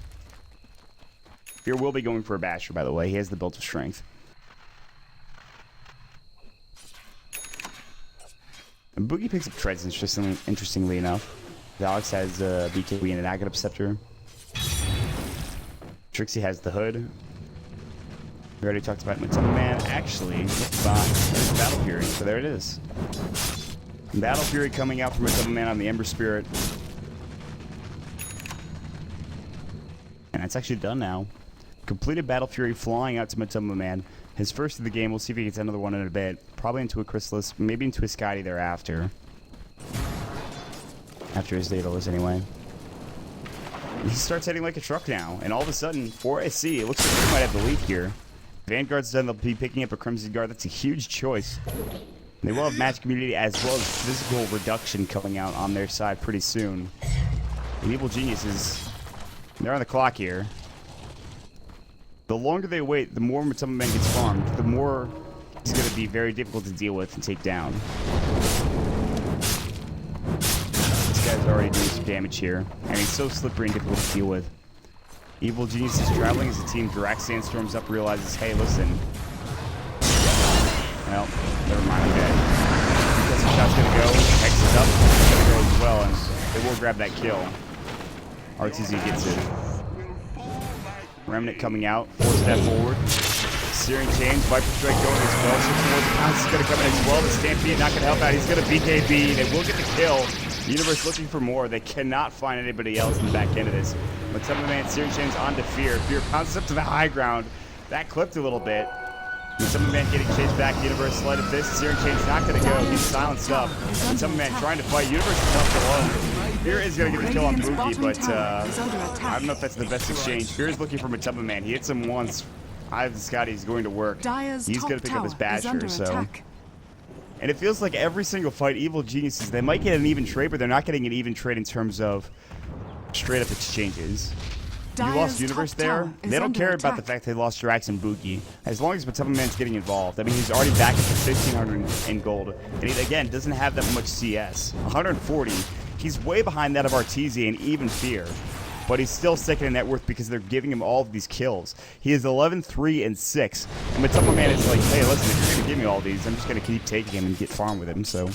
Fear will be going for a basher, by the way. He has the built of strength. And Boogie picks up treads, interestingly enough. Alex has BKB and an Agate Scepter. Trixie has the hood. We already talked about Matuma Man. Actually, there's Battle Fury, so there it is. Battle Fury coming out from Matuma Man on the Ember Spirit. And that's actually done now. Completed Battle Fury flying out to Matuma Man. His first of the game. We'll see if he gets another one in a bit. Probably into a Chrysalis, maybe into a Scotty thereafter. After his Daedalus, anyway. He starts heading like a truck now, and all of a sudden, 4AC, it looks like he might have the lead here. Vanguard's done, they'll be picking up a Crimson Guard. That's a huge choice. They will have match community as well as physical reduction coming out on their side pretty soon. And Evil Geniuses, they're on the clock here. The longer they wait, the more Matuma Man gets farmed, the more he's going to be very difficult to deal with and take down. This guy's already doing some damage here, and he's so slippery and difficult to deal with. Evil Genius is traveling as the team. Dirac Sandstorms up, realizes, hey, listen. Well, never mind, okay. Because the shot's gonna go, X is up, it's gonna go as well, and they will grab that kill. RTZ gets it. Remnant coming out, 4-step forward. Searing Chains, Viper Strike going as well. 6 more pounds is gonna come in as well. The Stampede not gonna help out. He's gonna BKB. They will get the kill. Universe looking for more. They cannot find anybody else in the back end of this. Matuma Man, Searing Chains onto Fear. Fear pounces up to the high ground. That clipped a little bit. Matuma Man getting chased back. Universe Sleight of Fist. Searing Chains not going to go. He's silenced up. Matuma Man trying to fight. Universe is left alone. Fear is going to get the kill on Boogie, but I don't know if that's the best exchange. Fear is looking for Matuma Man. He hits him once. Scotty's going to work. He's going to pick up his basher, so... And it feels like every single fight, Evil Geniuses, they might get an even trade, but they're not getting an even trade in terms of straight-up exchanges. You lost Universe there. They don't care about the fact they lost Drax and Boogie. As long as Matuma Man's getting involved. I mean, he's already back at the 1,500 in gold. And he, again, doesn't have that much CS. 140. He's way behind that of RTZ and even Fear. But he's still second in net worth because they're giving him all of these kills. He is 11, 3, and 6. And Matuma Man is like, hey, listen, if you're going to give me all these, I'm just going to keep taking him and get farm with him, so.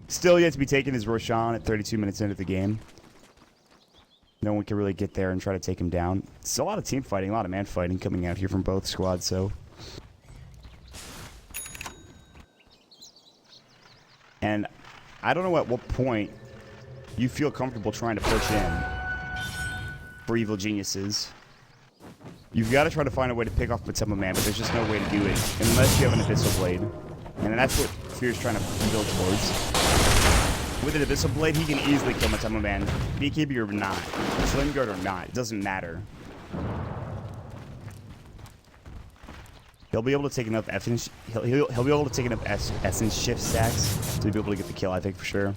Still yet to be taken is Roshan at 32 minutes into the game. No one can really get there and try to take him down. It's a lot of team fighting, a lot of man fighting coming out here from both squads, so. And I don't know at what point you feel comfortable trying to push in for Evil Geniuses. You've got to try to find a way to pick off Matuma Man, but there's just no way to do it unless you have an Abyssal Blade. And that's what Fear's trying to build towards. With an Abyssal Blade, he can easily kill Matuma Man. BKB or not. Flame Guard or not. It doesn't matter. He'll be able to take enough Essence. He'll be able to take enough Essence shift stacks to be able to get the kill, I think, for sure.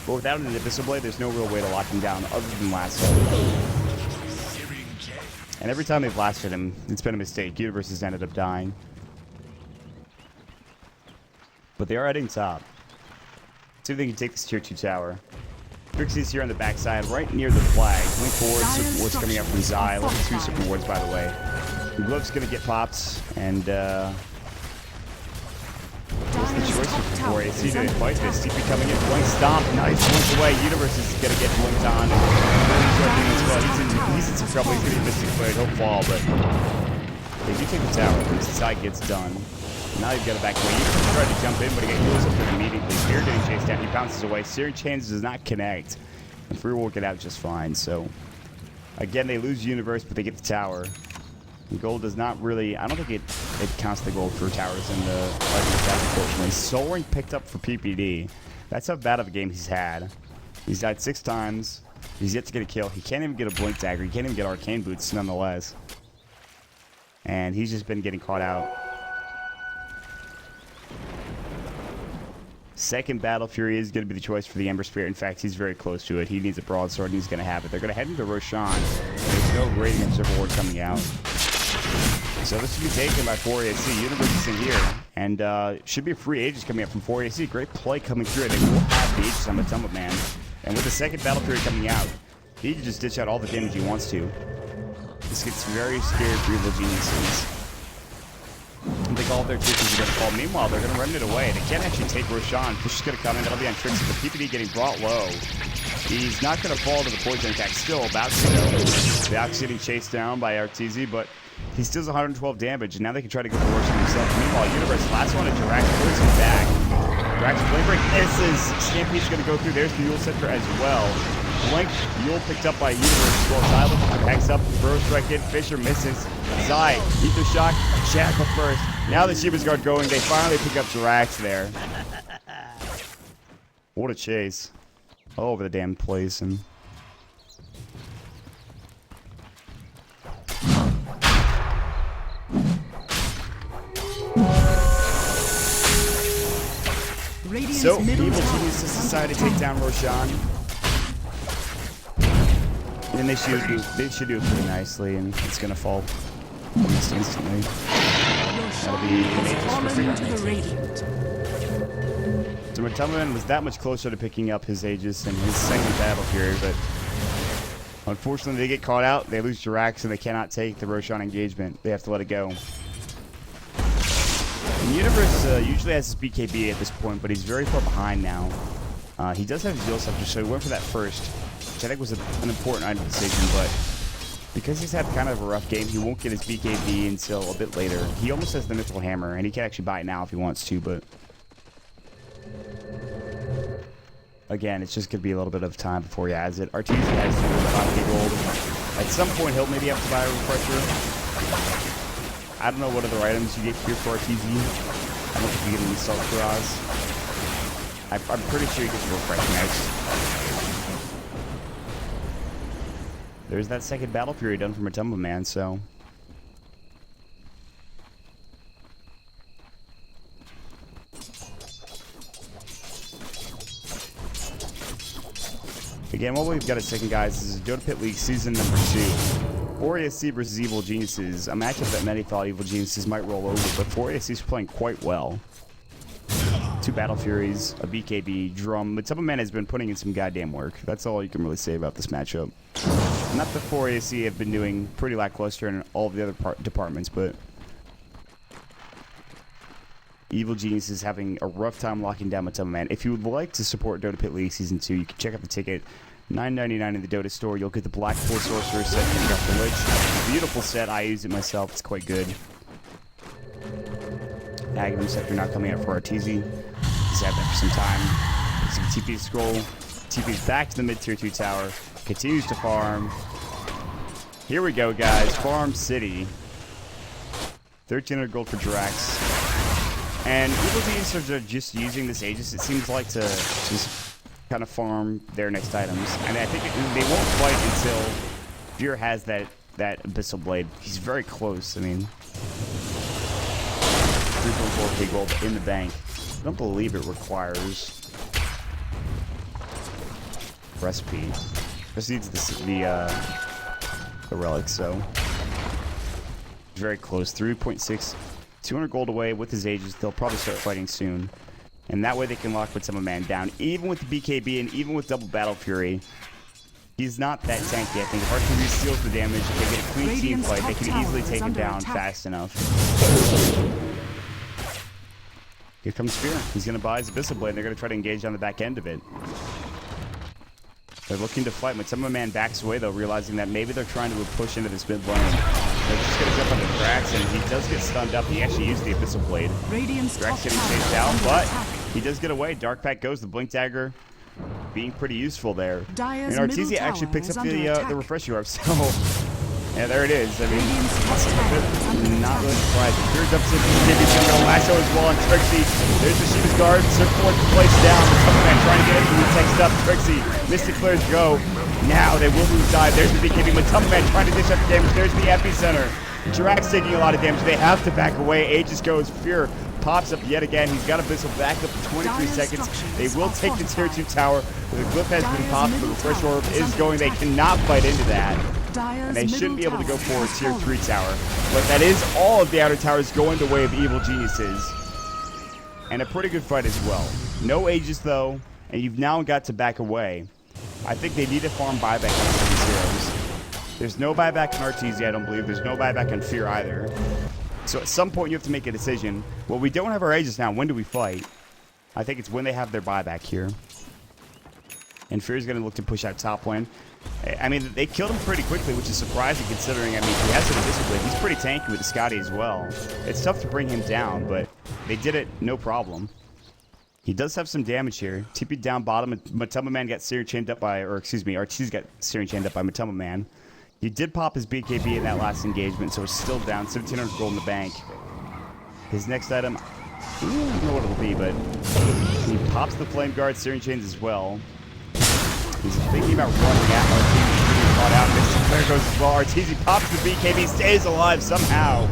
But without an Abyssal Blade, there's no real way to lock him down other than lasso. And every time they've lasted him, it's been a mistake. Universe has ended up dying. But they are heading top. See if they can take this tier 2 tower. Trixie's here on the backside, right near the flag. Link forward, super wards coming up from Zai. Look at 2 super wards, by the way. Glove's gonna get popped, and what's the choice for 4AC? Do they fight this? CP coming in, Blink Stomp, nice, blink away. Universe is gonna get blinked on. He's in some trouble. He's gonna be Mystic Blade. He'll fall, but they do take the tower. At least Zai gets done. Now you've got to back away. You tried to jump in, but he goes up there immediately. Spear getting chased down. He bounces away. Searing Chains does not connect. And Free will get out just fine. So, again, they lose Universe, but they get the tower. And gold does not really... I don't think it counts the gold for towers in the Arctic, unfortunately. Soul Ring picked up for PPD. That's how bad of a game he's had. He's died 6 times. He's yet to get a kill. He can't even get a Blink Dagger. He can't even get Arcane Boots, nonetheless. And he's just been getting caught out. Second Battle Fury is going to be the choice for the Ember Spirit. In fact, he's very close to it. He needs a broadsword, and he's going to have it. They're going to head into Roshan. There's no Radiant Observer Ward coming out. So this should be taken by 4AC. Universe is in here. And should be a free Aegis coming up from 4AC. Great play coming through. They will have the Aegis on the Tumble Man. And with the second Battle Fury coming out, he can just ditch out all the damage he wants to. This gets very scared for Evil Geniuses. I think all of their tricks are going to fall. Meanwhile, they're going to run it away. They can't actually take Roshan. Push is going to come in. That'll be on Trixie. The PPD getting brought low. He's not going to fall to the poison attack. Still about to go. The Ox getting chased down by RTZ, but he steals 112 damage, and now they can try to go for Roshan himself. Meanwhile, Universe, last one, and Jirax pulls him back. Jirax Blink Break misses. Stampede's going to go through. There's the Yule Scepter as well. Blink, Yule picked up by Universe. Well, Tyler backs up, throws strike in. Fisher misses. Zai, Ether Shock, Shackle first. Now the Shiva's Guard going. They finally pick up Jirax there. What a chase. All over the damn place. And so, Evil Geniuses decided to take down Roshan. And they should do it pretty nicely, and it's gonna fall almost instantly. That'll be so Matumman was that much closer to picking up his Aegis in his second Battle Fury, but unfortunately they get caught out. They lose Jirax, and they cannot take the Roshan engagement. They have to let it go. And Universe usually has his BKB at this point, but he's very far behind now. He does have his Yule Scepter, so he went for that first, which I think was an important item decision, but because he's had kind of a rough game, he won't get his BKB until a bit later. He almost has the Mythical Hammer, and he can actually buy it now if he wants to, but again, it's just going to be a little bit of time before he has it. RTZ has 5k gold. At some point, he'll maybe have to buy a Refresher. I don't know what other items you get here for RTZ. I don't think you get any Salt Draws. I'm pretty sure you get the Refreshing Ice. There's that second Battle Fury done from Matumba Man, so again, what we've got at second, guys, is Dota Pit League Season number 2. 4AC versus Evil Geniuses. A matchup that many thought Evil Geniuses might roll over, but 4AC is playing quite well. 2 Battle Furies, a BKB, Drum. Matumba Man has been putting in some goddamn work. That's all you can really say about this matchup. Not that 4AC have been doing pretty lackluster in all of the other departments, but Evil Genius is having a rough time locking down Matumba Man. If you would like to support Dota Pit League Season 2, you can check out the ticket. $9.99 in the Dota store. You'll get the Black Pool Sorcerer set from Dr. Lich. Beautiful set. I use it myself. It's quite good. Agnum Scepter not coming out for RTZ. He's had that for some time. Some TP scroll. TP's back to the mid-tier 2 tower. Continues to farm. Here we go, guys. Farm City. 1,300 gold for Jirax. And Evil Geniuses are just using this Aegis, it seems like, to just kind of farm their next items. And I think they won't fight until Veer has that Abyssal Blade. He's very close. I mean, 3.4k gold in the bank. I don't believe it requires recipe. Just needs the relic, so very close. 3.6, 200 gold away with his Aegis. They'll probably start fighting soon, and that way they can lock Matumba Man down. Even with the BKB and even with double Battle Fury, he's not that tanky. I think if RTZ steals the damage, if they get a clean team fight, they can easily take him down fast enough. Here comes Spear. He's going to buy his Abyssal Blade, and they're going to try to engage on the back end of it. They're looking to fight. Matumba Man backs away, though, realizing that maybe they're trying to push into this mid lane. They're just going to jump on the Drax, and he does get stunned up. He actually used the Abyssal Blade. Radiant's top Drax getting tower chased is out, under but attack. he does get away. Dark Pact goes. The Blink Dagger being pretty useful there. Dire's And middle Artesia actually tower picks is up under the attack. refresher orb. So, yeah, there it is. I mean, Radiant's top tower is under not attack. really surprised. Fear jumps in. Maybe he's going to go lasso as well on Trixie. There's the Shiva's Guard. Surfboard placed down. The Superman trying to get it. He takes up Trixie. Mystic Flares go. Now they will lose dive. There's the BKB. Matuma trying to dish up the damage. There's the epicenter. Drax taking a lot of damage. They have to back away. Aegis goes. Fear pops up yet again. He's got Abyssal back up for 23 Dire's seconds. They structures will are take the tier 2 fortified. tower. The glyph has been Dire's popped. The middle refresh tower orb is is under going. They attack. cannot fight into that. Dire's And they shouldn't be able to go middle forward tower tier has 3 fallen. tower. But that is all of the outer towers going the way of Evil Geniuses. And a pretty good fight as well. No Aegis though, and you've now got to back away. I think they need to farm buyback on these heroes. There's no buyback on Artesia, I don't believe. There's no buyback on Fear either. So at some point you have to make a decision. Well, we don't have our Aegis now. When do we fight? I think it's when they have their buyback here. And Fear's going to look to push out top lane. I mean, they killed him pretty quickly, which is surprising considering, I mean, he has an Abyssal Blade. He's pretty tanky with the Scotty as well. It's tough to bring him down, but they did it no problem. He does have some damage here. TP down bottom. Matuma Man got Searing chained up by, or excuse me, Archie's got Searing chained up by Matuma Man. He did pop his BKB in that last engagement, so it's still down. 1,700 gold in the bank. His next item, I don't know what it'll be, but he pops the Flame Guard, Searing Chains as well. He's thinking about running at Artesia. He's caught out. Mystic Flare goes as well. Artesia pops the BKB, stays alive somehow.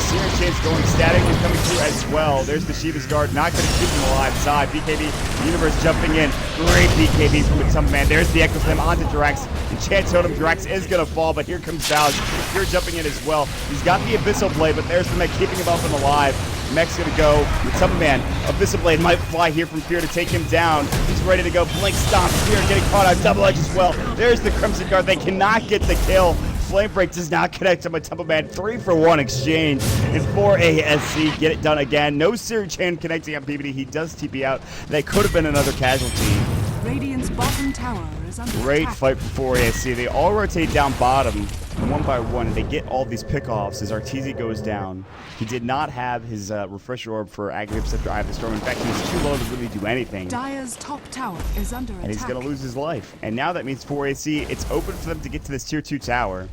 Searing Chains going static and coming through as well. There's the Shiva's Guard, not going to keep him alive. Side BKB, Universe jumping in. Great BKB from Matuma Man. There's the Echo Slam onto Drax. Enchant Totem, Drax is going to fall, but here comes Valge. You're jumping in as well. He's got the Abyssal Blade, but there's the mech keeping him up and alive. Mech's going to go. Matuma Man, Abyssal Blade might fly here from Fear to take him down. He's ready to go. Blink Stomp. Fear getting caught out. Double Edge as well. There's the Crimson Guard. They cannot get the kill. Flame Break does not connect to Matuma Man. 3-for-1 exchange. And 4 ASC get it done again. No Searing Chain connecting on PBD. He does TP out. That could have been another casualty. Radiant's bottom tower is under Great attack. fight for 4 ASC. They all rotate down bottom one by one, and they get all these pickoffs as Artesia goes down. He did not have his refresher orb for Aggregate Scepter Eye of the Storm. In fact, he was too low to really do anything. Dire's top tower is under attack. And he's going to lose his life. And now that means 4 AC, it's open for them to get to this tier 2 tower.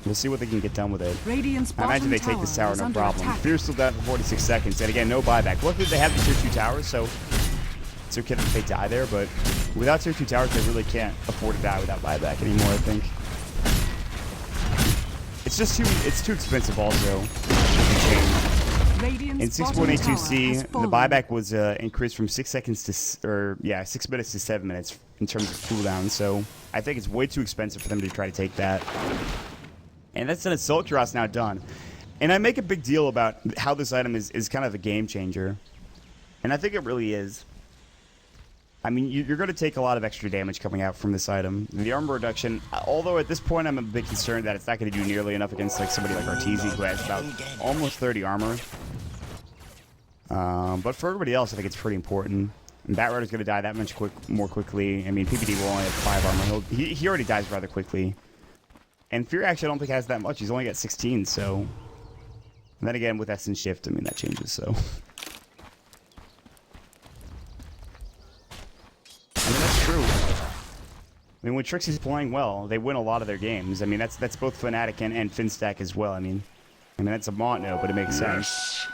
We'll see what they can get done with it. Radiant's I bottom imagine they take this tower is no under problem. attack. Fear's still down for 46 seconds. And again, no buyback. Luckily, they have the tier 2 towers, so it's okay if they die there. But without tier 2 towers, they really can't afford to die without buyback anymore, I think. It's too expensive also. Radiant's In bottom 6.82C, tower has the fallen. buyback was increased from 6 seconds to 6 minutes to 7 minutes in terms of cooldown. So I think it's way too expensive for them to try to take that. And that's an Assault Cuirass now done. And I make a big deal about how this item is kind of a game changer. And I think it really is. I mean, you're going to take a lot of extra damage coming out from this item. The armor reduction, although at this point I'm a bit concerned that it's not going to do nearly enough against like somebody like Artesia who has about almost 30 armor. But for everybody else, I think it's pretty important. And Batrider's going to die that much more quickly. I mean, PPD will only have 5 armor. He already dies rather quickly. And Fear actually I don't think has that much. He's only got 16, so... And then again, with Essence Shift, I mean, that changes, so... I mean, that's true. I mean, when Trixie's playing well, they win a lot of their games. I mean, that's both Fnatic and Finstack as well. I mean, that's a Montno, but it makes sense.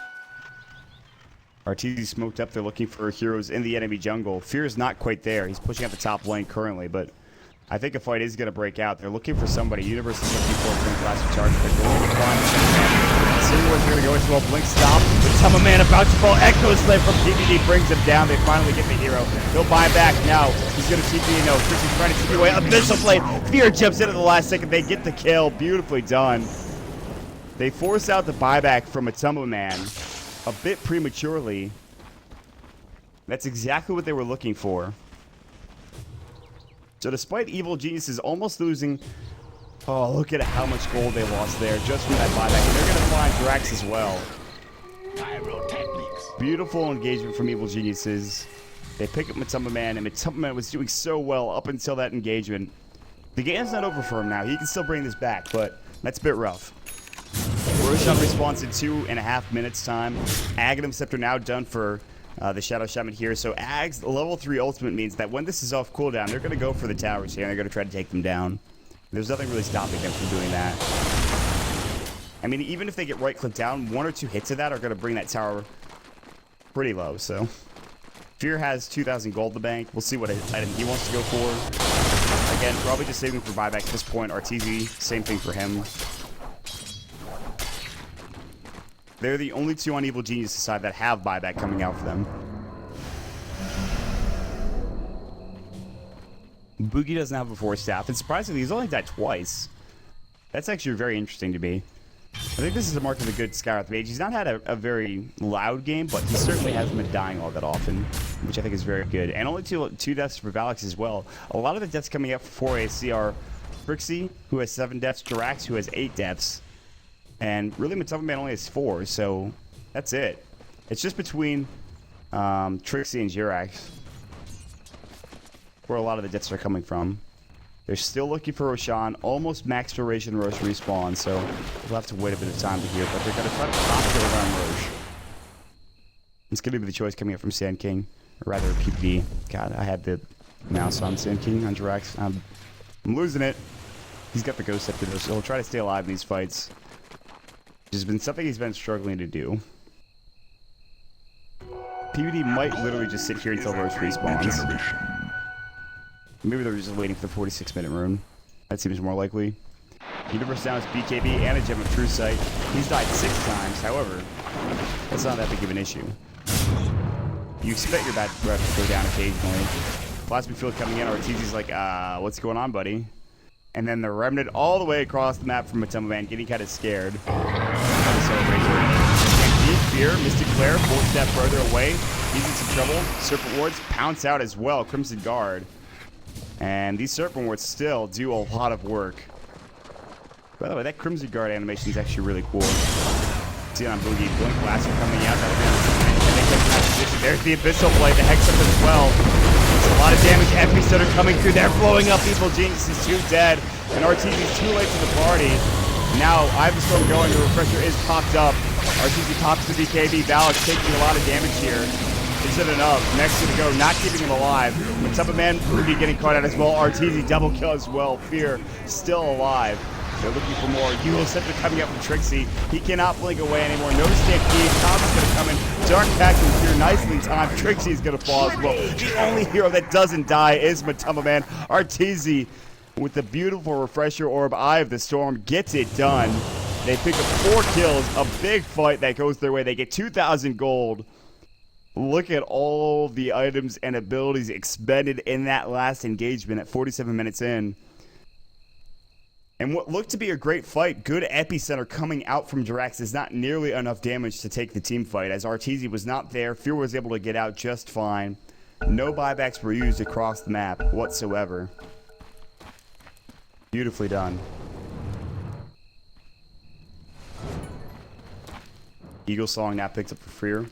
Artesia smoked up. They're looking for heroes in the enemy jungle. Fear is not quite there. He's pushing out the top lane currently, but I think a fight is going to break out. They're looking for somebody. Universe is looking for a Blink Blast Charge, but they're going to find Sinwar's going to go as well. Blink stop. Matuma Man about to fall. Echo Slam from PBD brings him down. They finally get the hero. He'll buy back now. He's going to TP. No, Trixie's trying to TP away. Abyssal Blade. Fear jumps in at the last second. They get the kill. Beautifully done. They force out the buyback from Matuma Man a bit prematurely. That's exactly what they were looking for. So despite Evil Geniuses almost losing... Oh, look at how much gold they lost there just from that buyback. And they're going to find Drax as well. Pyrotechnics. Beautiful engagement from Evil Geniuses. They pick up Matuma Man, and Matuma Man was doing so well up until that engagement. The game's not over for him now. He can still bring this back, but That's a bit rough. Roshan respawns in 2.5 minutes time. Aghanim Scepter now done for the Shadow Shaman here. So Ag's level 3 ultimate means that when this is off cooldown, they're going to go for the towers here and they're going to try to take them down. There's nothing really stopping them from doing that. I mean, even if they get right-clicked down, 1 or 2 hits of that are going to bring that tower pretty low. So Fear has 2,000 gold in the bank. We'll see what item he wants to go for. Again, probably just saving for buyback at this point. RTZ, same thing for him. They're the only 2 on Evil Genius side that have buyback coming out for them. Boogie doesn't have a 4 staff, and surprisingly, he's only died twice. That's actually very interesting to me. I think this is a mark of a good Skywrath Mage. He's not had a very loud game, but he certainly hasn't been dying all that often, which I think is very good. And only two deaths for Valix as well. A lot of the deaths coming up for 4AC are Trixie, who has 7 deaths, Jirax, who has 8 deaths, and really Matoma Man only has 4, so that's it. It's just between Trixie and Jirax where a lot of the deaths are coming from. They're still looking for Roshan. Almost max duration Rosh respawn, so we'll have to wait a bit of time to hear, but they're going to try to pop kill around Rosh. It's going to be the choice coming up from Sand King, or rather PvP. God, I had the mouse on Sand King on Jirax. I'm losing it. He's got the Ghost Scepter though, so he'll try to stay alive in these fights. Which has been something he's been struggling to do. PvD might literally just sit here until Rosh respawns. Maybe they're just waiting for the 46-minute rune. That seems more likely. Universe now is BKB and a Gem of True Sight. He's died 6 times, however, that's not that big of an issue. You expect your bad breath to go down occasionally. Plasma Field coming in, RTZ's like, what's going on, buddy? And then the Remnant all the way across the map from Matoma Man, getting kind of scared. And Fear, Mystic Flare, 4 step further away. He's in some trouble. Serpent Wards pounce out as well. Crimson Guard. And these Serpent Wards still do a lot of work. By the way, that Crimson Guard animation is actually really cool. See it on Boogie. Blink Blaster coming out. And they take that position. There's the Abyssal Blade, the Hex up as well. It's a lot of damage. FPs that are coming through. They're blowing up. Evil Genius is 2 dead. And RTZ is too late to the party. Now, I have the storm going. The refresher is popped up. RTZ pops the BKB. Valak taking a lot of damage here. Is it enough? Next to the go, not keeping him alive. Matoma Man would be getting caught out as well. RTZ double kill as well. Fear still alive. They're looking for more. Eagle Scepter coming up from Trixie. He cannot blink away anymore. No Stampede. Tom is going to come in. Dark Pact and Fear nicely timed. Trixie is going to fall as well. The only hero that doesn't die is Matoma Man. RTZ with the beautiful refresher orb, Eye of the Storm, gets it done. They pick up 4 kills. A big fight that goes their way. They get 2,000 gold. Look at all the items and abilities expended in that last engagement at 47 minutes in. And what looked to be a great fight, good epicenter coming out from Jirax is not nearly enough damage to take the team fight, as RTZ was not there. Fear was able to get out just fine. No buybacks were used across the map whatsoever. Beautifully done. Eagle Song now picked up for Fear.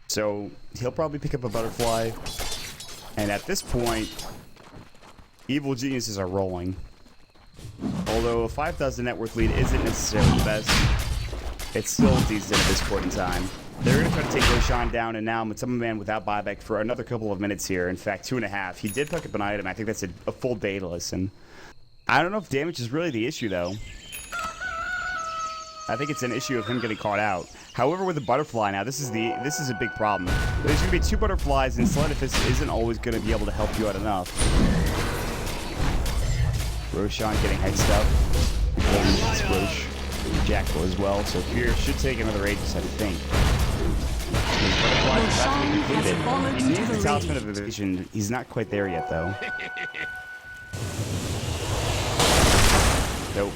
So he'll probably pick up a butterfly. And at this point, Evil Geniuses are rolling. Although a 5,000 net worth lead isn't necessarily the best, it's still decent at this point in time. They're going to try to take Roshan down, and now Matoma Man without buyback for another couple of minutes here. In fact, 2.5. He did pick up an item. I think that's a full Daedalus. And I don't know if damage is really the issue, though. I think it's an issue of him getting caught out. However, with the butterfly now, this is a big problem. There's going to be 2 butterflies, and Solidifice isn't always going to be able to help you out enough. Roshan getting hexed up. It's Rosh. Jackal as well, so Fear should take another Aegis, I think. He needs the Talisman of Evasion. He's not quite there yet, though. Nope.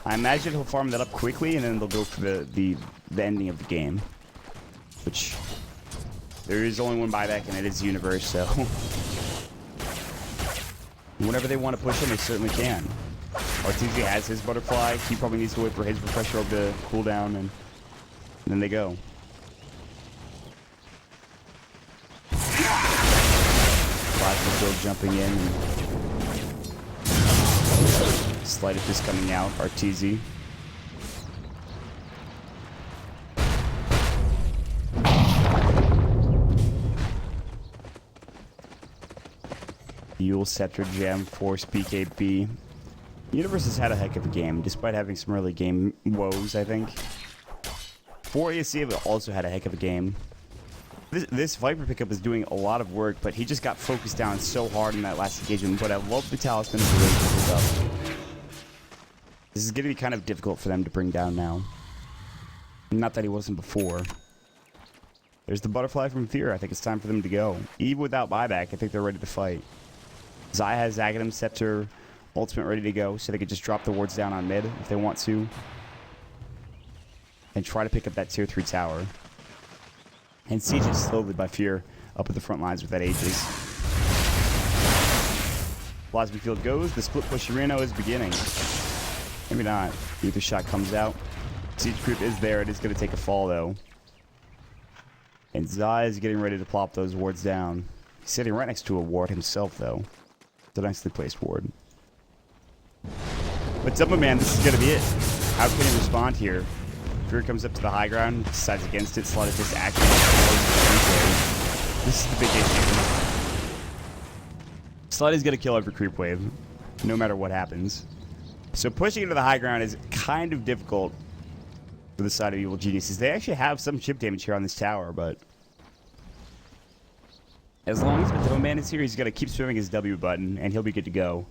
I imagine he'll farm that up quickly, and then they'll go for the ending of the game. Which, there is only one buyback, and it is Universe, so... whenever they want to push him, they certainly can. RTZ has his butterfly. He probably needs to wait for his refresher to cool down, and then they go. Plasma Field jumping in. Sleight of Fist coming out. Arteezy. Yule, Scepter, Gem, Force, BKB. Universe has had a heck of a game, despite having some early game woes, I think. 4AC have also had a heck of a game. This Viper pickup is doing a lot of work, but he just got focused down so hard in that last engagement. But I love the Talisman of the way to pick up. This is going to be kind of difficult for them to bring down now. Not that he wasn't before. There's the Butterfly from Fear. I think it's time for them to go. Even without buyback, I think they're ready to fight. Zai has Aghanim, Scepter, Ultimate ready to go, so they could just drop the wards down on mid if they want to. And try to pick up that tier 3 tower. And siege it slowly by Fear up at the front lines with that Aegis. Plasma Field goes. The split push Reno is beginning. Maybe not. Either shot comes out. Siege creep is there. It is going to take a fall, though. And Zai is getting ready to plop those wards down. He's sitting right next to a ward himself, though. It's a nicely placed ward. But Man, this is going to be it. How can he respond here? Fear comes up to the high ground, decides against it, Slaughter just actions. This is the big issue. Slaughter's going to kill every creep wave, no matter what happens. So pushing into the high ground is kind of difficult for the side of Evil Geniuses. They actually have some chip damage here on this tower, but as long as the Man is here, he's going to keep swimming his W button, and he'll be good to go.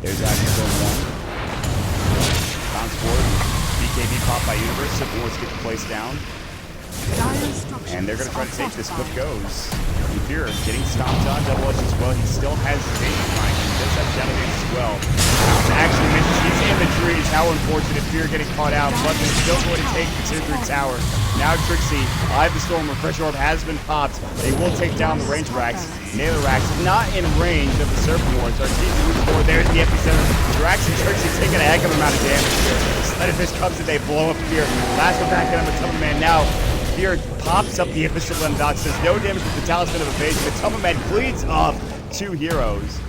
There's Aghanim going one. Bounce forward. BKB pop by Universe. Simple Wars get the place down. And they're going to try to take this. Flip goes. And Fear getting stomped on. Double Edge as well. He still has his Aegis behind him. He does have Shadow Dance as well. Actually misses. He's in the trees. How unfortunate. Fear getting caught out. But they're still going to take the tier 3 tower. Now Trixie, Eye of the Storm, Refresh Orb has been popped. They will take down the range racks. Nail racks not in range of the Serpent Wards. Arteezy moves forward. There's the epicenter. Drax and Trixie taking a heck of an amount of damage here. Sleight of Fist comes and they blow up Fear. Last one back in on the Man now. Fear pops up the Abyssal and Doc says no damage with the Talisman of Evasion. The Man bleeds off 2 heroes.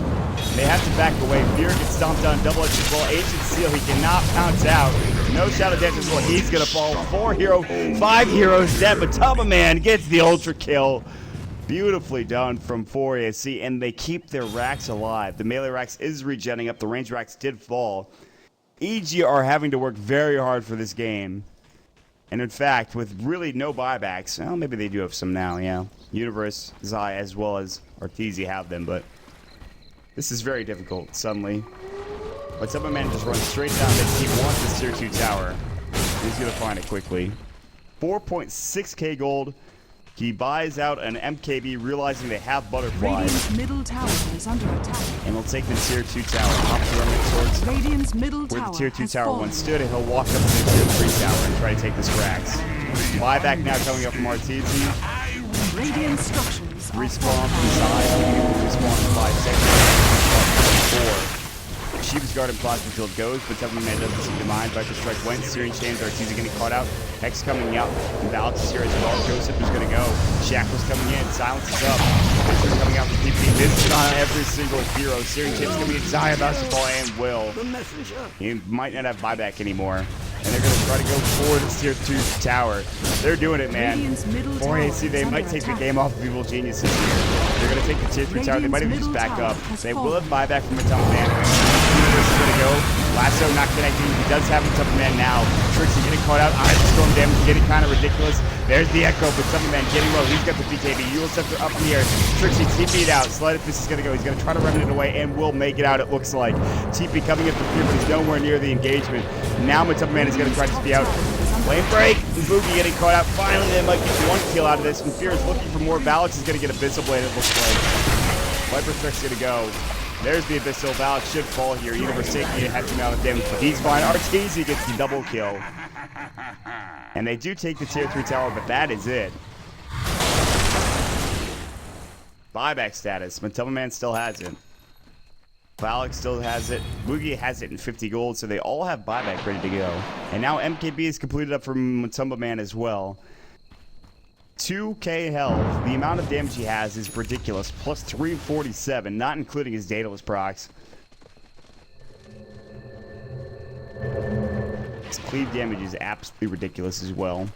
They have to back away. Fear gets stomped on. Double Edge as well. Ancient Seal, he cannot pounce out. No Shadow Dance as well. He's going to fall. 5 heroes dead, but Man gets the ultra kill. Beautifully done from 4AC, and they keep their racks alive. The melee racks is regenning up. The range racks did fall. EG are having to work very hard for this game. And in fact, with really no buybacks, well, maybe they do have some now, yeah. Universe, Zai, as well as Arteezy have them, but this is very difficult suddenly. But Man just runs straight down this. He wants this tier 2 tower. He's going to find it quickly. 4.6k gold. He buys out an MKB, realizing they have butterflies. Radiant's middle tower is under attack. And he'll take the tier 2 tower. Pops the remnant swords. Radiant's middle Where tower the tier 2 has tower fallen. once stood, and he'll walk up to the tier 3 tower and try to take this Grax. Buyback now coming up from Arteezy. Radiant structures are Respawn from Zai. Respawn in 5 seconds. 4. Sheep's Guard and Plasma Field goes, but Man doesn't seem to mind. Viper Strike went. Searing Chains, Arteezy getting caught out. Hex coming out. And Valix is here as well. Joseph is going to go. Shackle's coming in. Silence is up. Fisher coming out from PP. This is on every single hero. Searing Chains going to be Zai, Basketball, and Will. He might not have buyback anymore. And they're going to try to go for this tier 2 tower. They're doing it, man. 4AC, they might take the game off of Evil Geniuses here. They're going to take the tier 3 tower. They might even just back up. They will have buyback from Man. Universe is going to go. Lasso not connecting. He does have Man now. Trixie getting caught out. Eye of the Storm damage getting kind of ridiculous. There's the Echo, but Man getting low. He's got the BKB. Yule Scepter up in the air. Trixie TP'd out. Sleight of Fist is going to go. He's going to try to remnant it away and will make it out, it looks like. TP coming up the Fear, but he's nowhere near the engagement. Now Man is going to try to be out. Lane break. Boogie getting caught out. Finally, they might get 1 kill out of this. And Fear is looking for more. Valix is going to get Abyssal Blade, it looks like. Viper Strike's going to go. There's the Abyssal. Valix should fall here. Universe taking a heck of amount of damage, but he's fine. Arteezy gets the double kill. And they do take the tier 3 tower, but that is it. Buyback status. Man still has it. Valak still has it. Boogie has it in 50 gold, so they all have buyback ready to go. And now MKB is completed up for Matumba Man as well. 2k health. The amount of damage he has is ridiculous. Plus 347, not including his Daedalus procs. His cleave damage is absolutely ridiculous as well.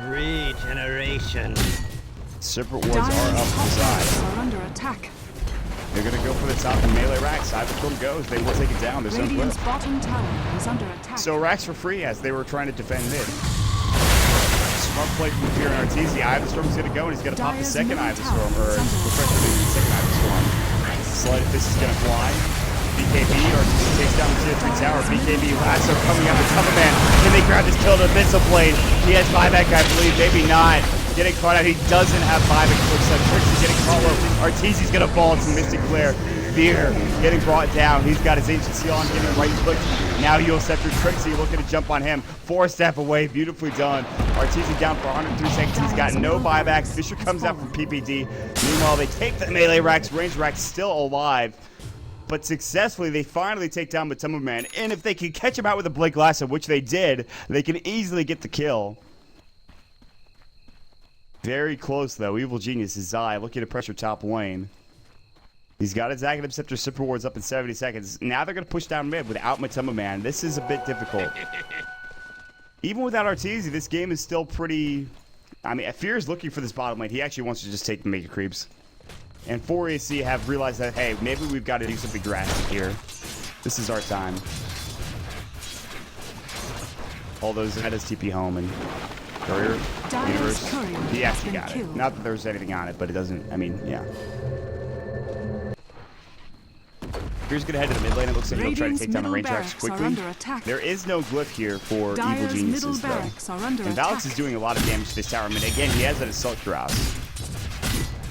Regeneration. Separate wards are up to the side. Are under attack. They're going to go for the top of melee racks. Cyberstorm goes. They will take it down. There's no Radiant's cliff. bottom tower is under attack. So racks for free as they were trying to defend mid. Smart play from Fear and Arteezy. Eye of the Storm's going to go, and he's going to pop the Dyer's second middle Eye of the tower Storm, or is under refresh the second Eye of the Storm. Sleight of Fist is going to fly. BKB, Arteezy takes down the tier 3 tower. BKB, Lasso coming out the cover man. Can they grab this kill to Abyssal Blade? He has buyback, I believe. Maybe not. Getting caught out. He doesn't have buyback. Looks like Trixie getting caught low. Arteezy's going to fall into Mystic Glare. Fear getting brought down. He's got his ancient seal on, getting right clicked. Now Yule Scepter Trixie looking to jump on him. 4-step away. Beautifully done. Arteezy down for 103 seconds. He's got no buybacks. Fisher comes out from PPD. Meanwhile, they take the melee racks. Range racks still alive. But successfully, they finally take down Matumba Man. And if they can catch him out with a Blink Lasso, which they did, they can easily get the kill. Very close, though. Evil Genius is Zai looking to pressure top lane. He's got his Aghanim Scepter Super Wards up in 70 seconds. Now they're going to push down mid without Matumba Man. This is a bit difficult. Even without Arteezy, this game is still pretty... I mean, Fear is looking for this bottom lane. He actually wants to just take the Mega Creeps. And 4AC have realized that, hey, maybe we've got to do something drastic here. This is our time. Although Zed has TP home and Courier, Universe, he actually got it. Not that there was anything on it, but it doesn't, I mean, yeah. Fear's gonna head to the mid lane. It looks like he'll try to take down the range racks quickly. There is no glyph here for Evil Geniuses, though. And Valix is doing a lot of damage to this tower. I mean, again, he has that Assault Drops.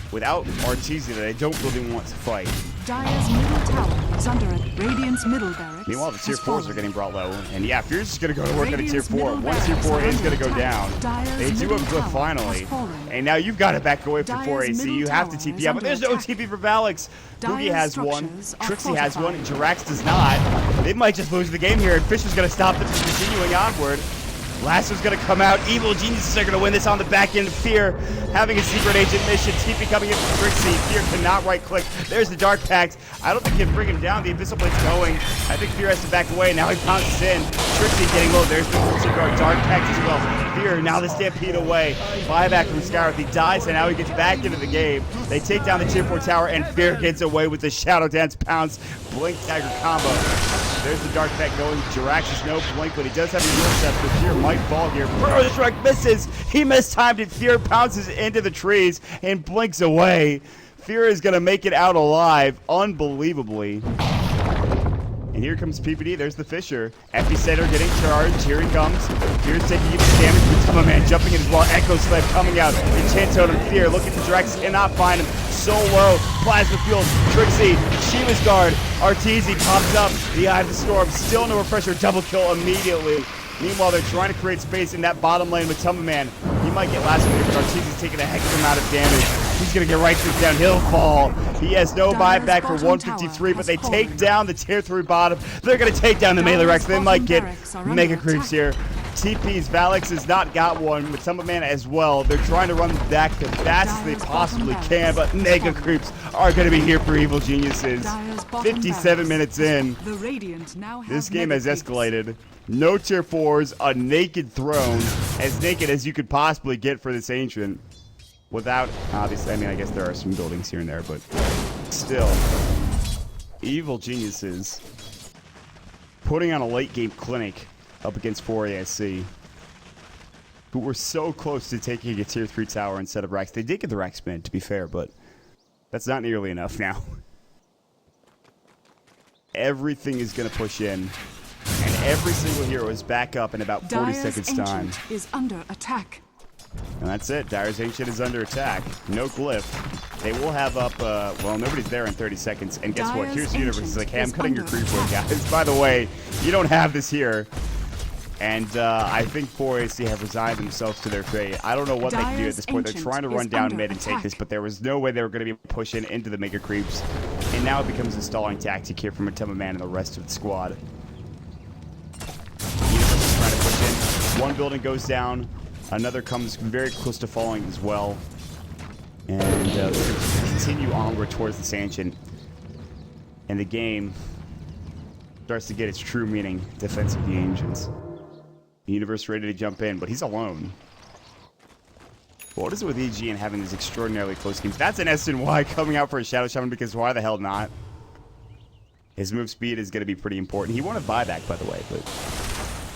Without Arteezy, that I don't really want to fight. Dyer's middle tower is under it. Radiant's middle barracks. Meanwhile, the tier 4s are getting brought low. And yeah, Fear's just going to go to work on a tier 4. One tier 4 is going to go down. They do have Glyph finally. And now you've got to back away from 4AC. You have to TP out. But there's no TP for Valix. Boogie has one. Trixie has one. Jirax does not. They might just lose the game here. And Fisher's going to stop them from continuing onward. Lasso's going to come out. Evil Geniuses are going to win this on the back end of Fear. Having a secret agent mission. TP coming in from Trixie. Fear cannot right click. There's the Dark Pact. I don't think he can bring him down. The Abyssal Blade's going. I think Fear has to back away. Now he pounces in. Trixie getting low. There's the Crimson Guard. Dark Pact as well. Fear now the Stampede away. Buyback from Skyroth. He dies and now he gets back into the game. They take down the tier 4 tower and Fear gets away with the Shadow Dance Pounce. Blink Dagger combo. There's the Dark Pact going. Jirax is no blink, but he does have a Yule Scepter. Fear might fall here. Bro, the strike misses. He mistimed it. Fear pounces into the trees and blinks away. Fear is going to make it out alive, unbelievably. And here comes PPD. There's the Fisher. Epicenter getting charged. Here he comes. Fear's taking even damage. Matumba Man jumping in as well. Echo Slave coming out. Enchant Totem. Fear looking for Jirax. Cannot find him. So low. Plasma Field. Trixie. Shiva's Guard. Arteezy pops up. The Eye of the Storm. Still no pressure. Double kill immediately. Meanwhile, they're trying to create space in that bottom lane with Matumba Man. He might get last minute, but Arteezy's taking a heck of amount of damage. He's going to get right clicked down. He'll fall. He has no buyback for 153, but they take down the tier 3 bottom. They're going to take down the melee racks. They might get Mega Creeps here. TP's Valix has not got one, with Matumba Man as well. They're trying to run back as fast as they possibly can, but Mega Creeps are going to be here for Evil Geniuses. 57 minutes in. This game has escalated. No tier 4s, a naked throne, as naked as you could possibly get for this Ancient. Without, obviously, I mean, I guess there are some buildings here and there, but still. Evil Geniuses putting on a late game clinic up against 4ASC, who were so close to taking a tier 3 tower instead of racks. They did get the rack spin, to be fair, but that's not nearly enough now. Everything is going to push in. And every single hero is back up in about 40 seconds time. Is under attack. And that's it. Dyer's Ancient is under attack. No glyph. They will have up, well, nobody's there in 30 seconds. And guess what? Here's the Universe. It's like, hey, I'm cutting your creep wood, guys. By the way, you don't have this here. And I think 4AC have resigned themselves to their fate. I don't know what they can do at this point. They're trying to run down mid and take this, but there was no way they were going to be pushing into the Mega Creeps and now it becomes a stalling tactic here from Matema Man and the rest of the squad. Universe is trying to push in. One building goes down. Another comes very close to falling as well. And continue onward towards the Sanchin. And the game starts to get its true meaning, defense of the Ancients. The Universe ready to jump in, but he's alone. What is it with EG and having these extraordinarily close games? That's an SNY coming out for a Shadow Shaman, because why the hell not? His move speed is going to be pretty important. He wanted buyback, by the way, but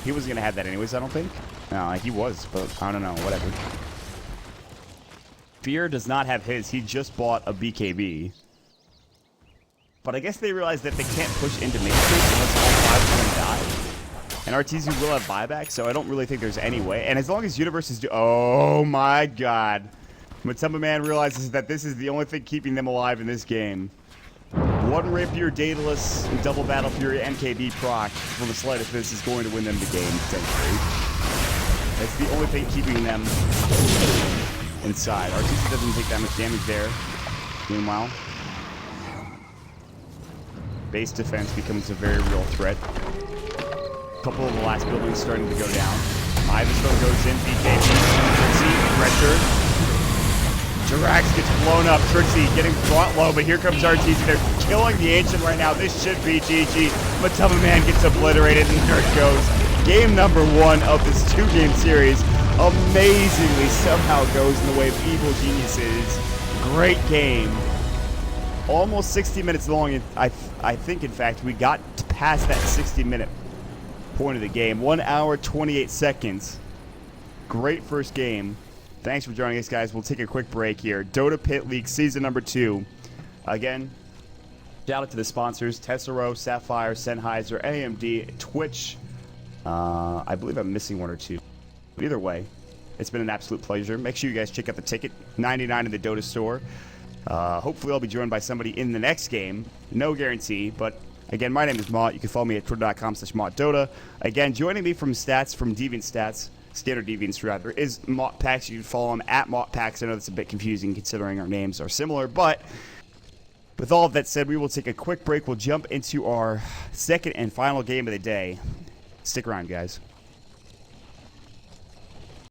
he wasn't going to have that anyways, I don't think. No, he was, but I don't know, whatever. Fear does not have his. He just bought a BKB. But I guess they realized that they can't push into Matrix unless all 5 of them die. And RTZ will have buyback, so I don't really think there's any way. And as long as Universe is oh my god. Matema Man realizes that this is the only thing keeping them alive in this game. One Rapier, Daedalus, and Double Battle Fury, MKB proc from the slightest miss is going to win them the game, potentially. That's the only thing keeping them inside. RTZ doesn't take that much damage there. Meanwhile, base defense becomes a very real threat. A couple of the last buildings starting to go down. Ivanstone goes in, BKB, Trixie, pressure. Jirax gets blown up, Trixie getting brought low, but here comes RTZ. They're killing the Ancient right now. This should be GG. Matema Man gets obliterated, and there it goes. Game number 1 of this 2-game series amazingly somehow goes in the way of Evil Geniuses. Great game. Almost 60 minutes long. I think, in fact, we got past that 60-minute point of the game. 1 hour, 28 seconds. Great first game. Thanks for joining us, guys. We'll take a quick break here. Dota Pit League Season number 2. Again, shout out to the sponsors, Tessero, Sapphire, Sennheiser, AMD, Twitch. I believe I'm missing 1 or 2. But either way, it's been an absolute pleasure. Make sure you guys check out the ticket, $99 in the Dota store. Hopefully I'll be joined by somebody in the next game. No guarantee, but again, my name is Mott. You can follow me at twitter.com/MottDota. Again, joining me from Deviant Stats, Standard Deviants rather, is MottPax. You can follow him at MottPax. I know that's a bit confusing considering our names are similar, but with all of that said, we will take a quick break. We'll jump into our second and final game of the day. Stick around, guys.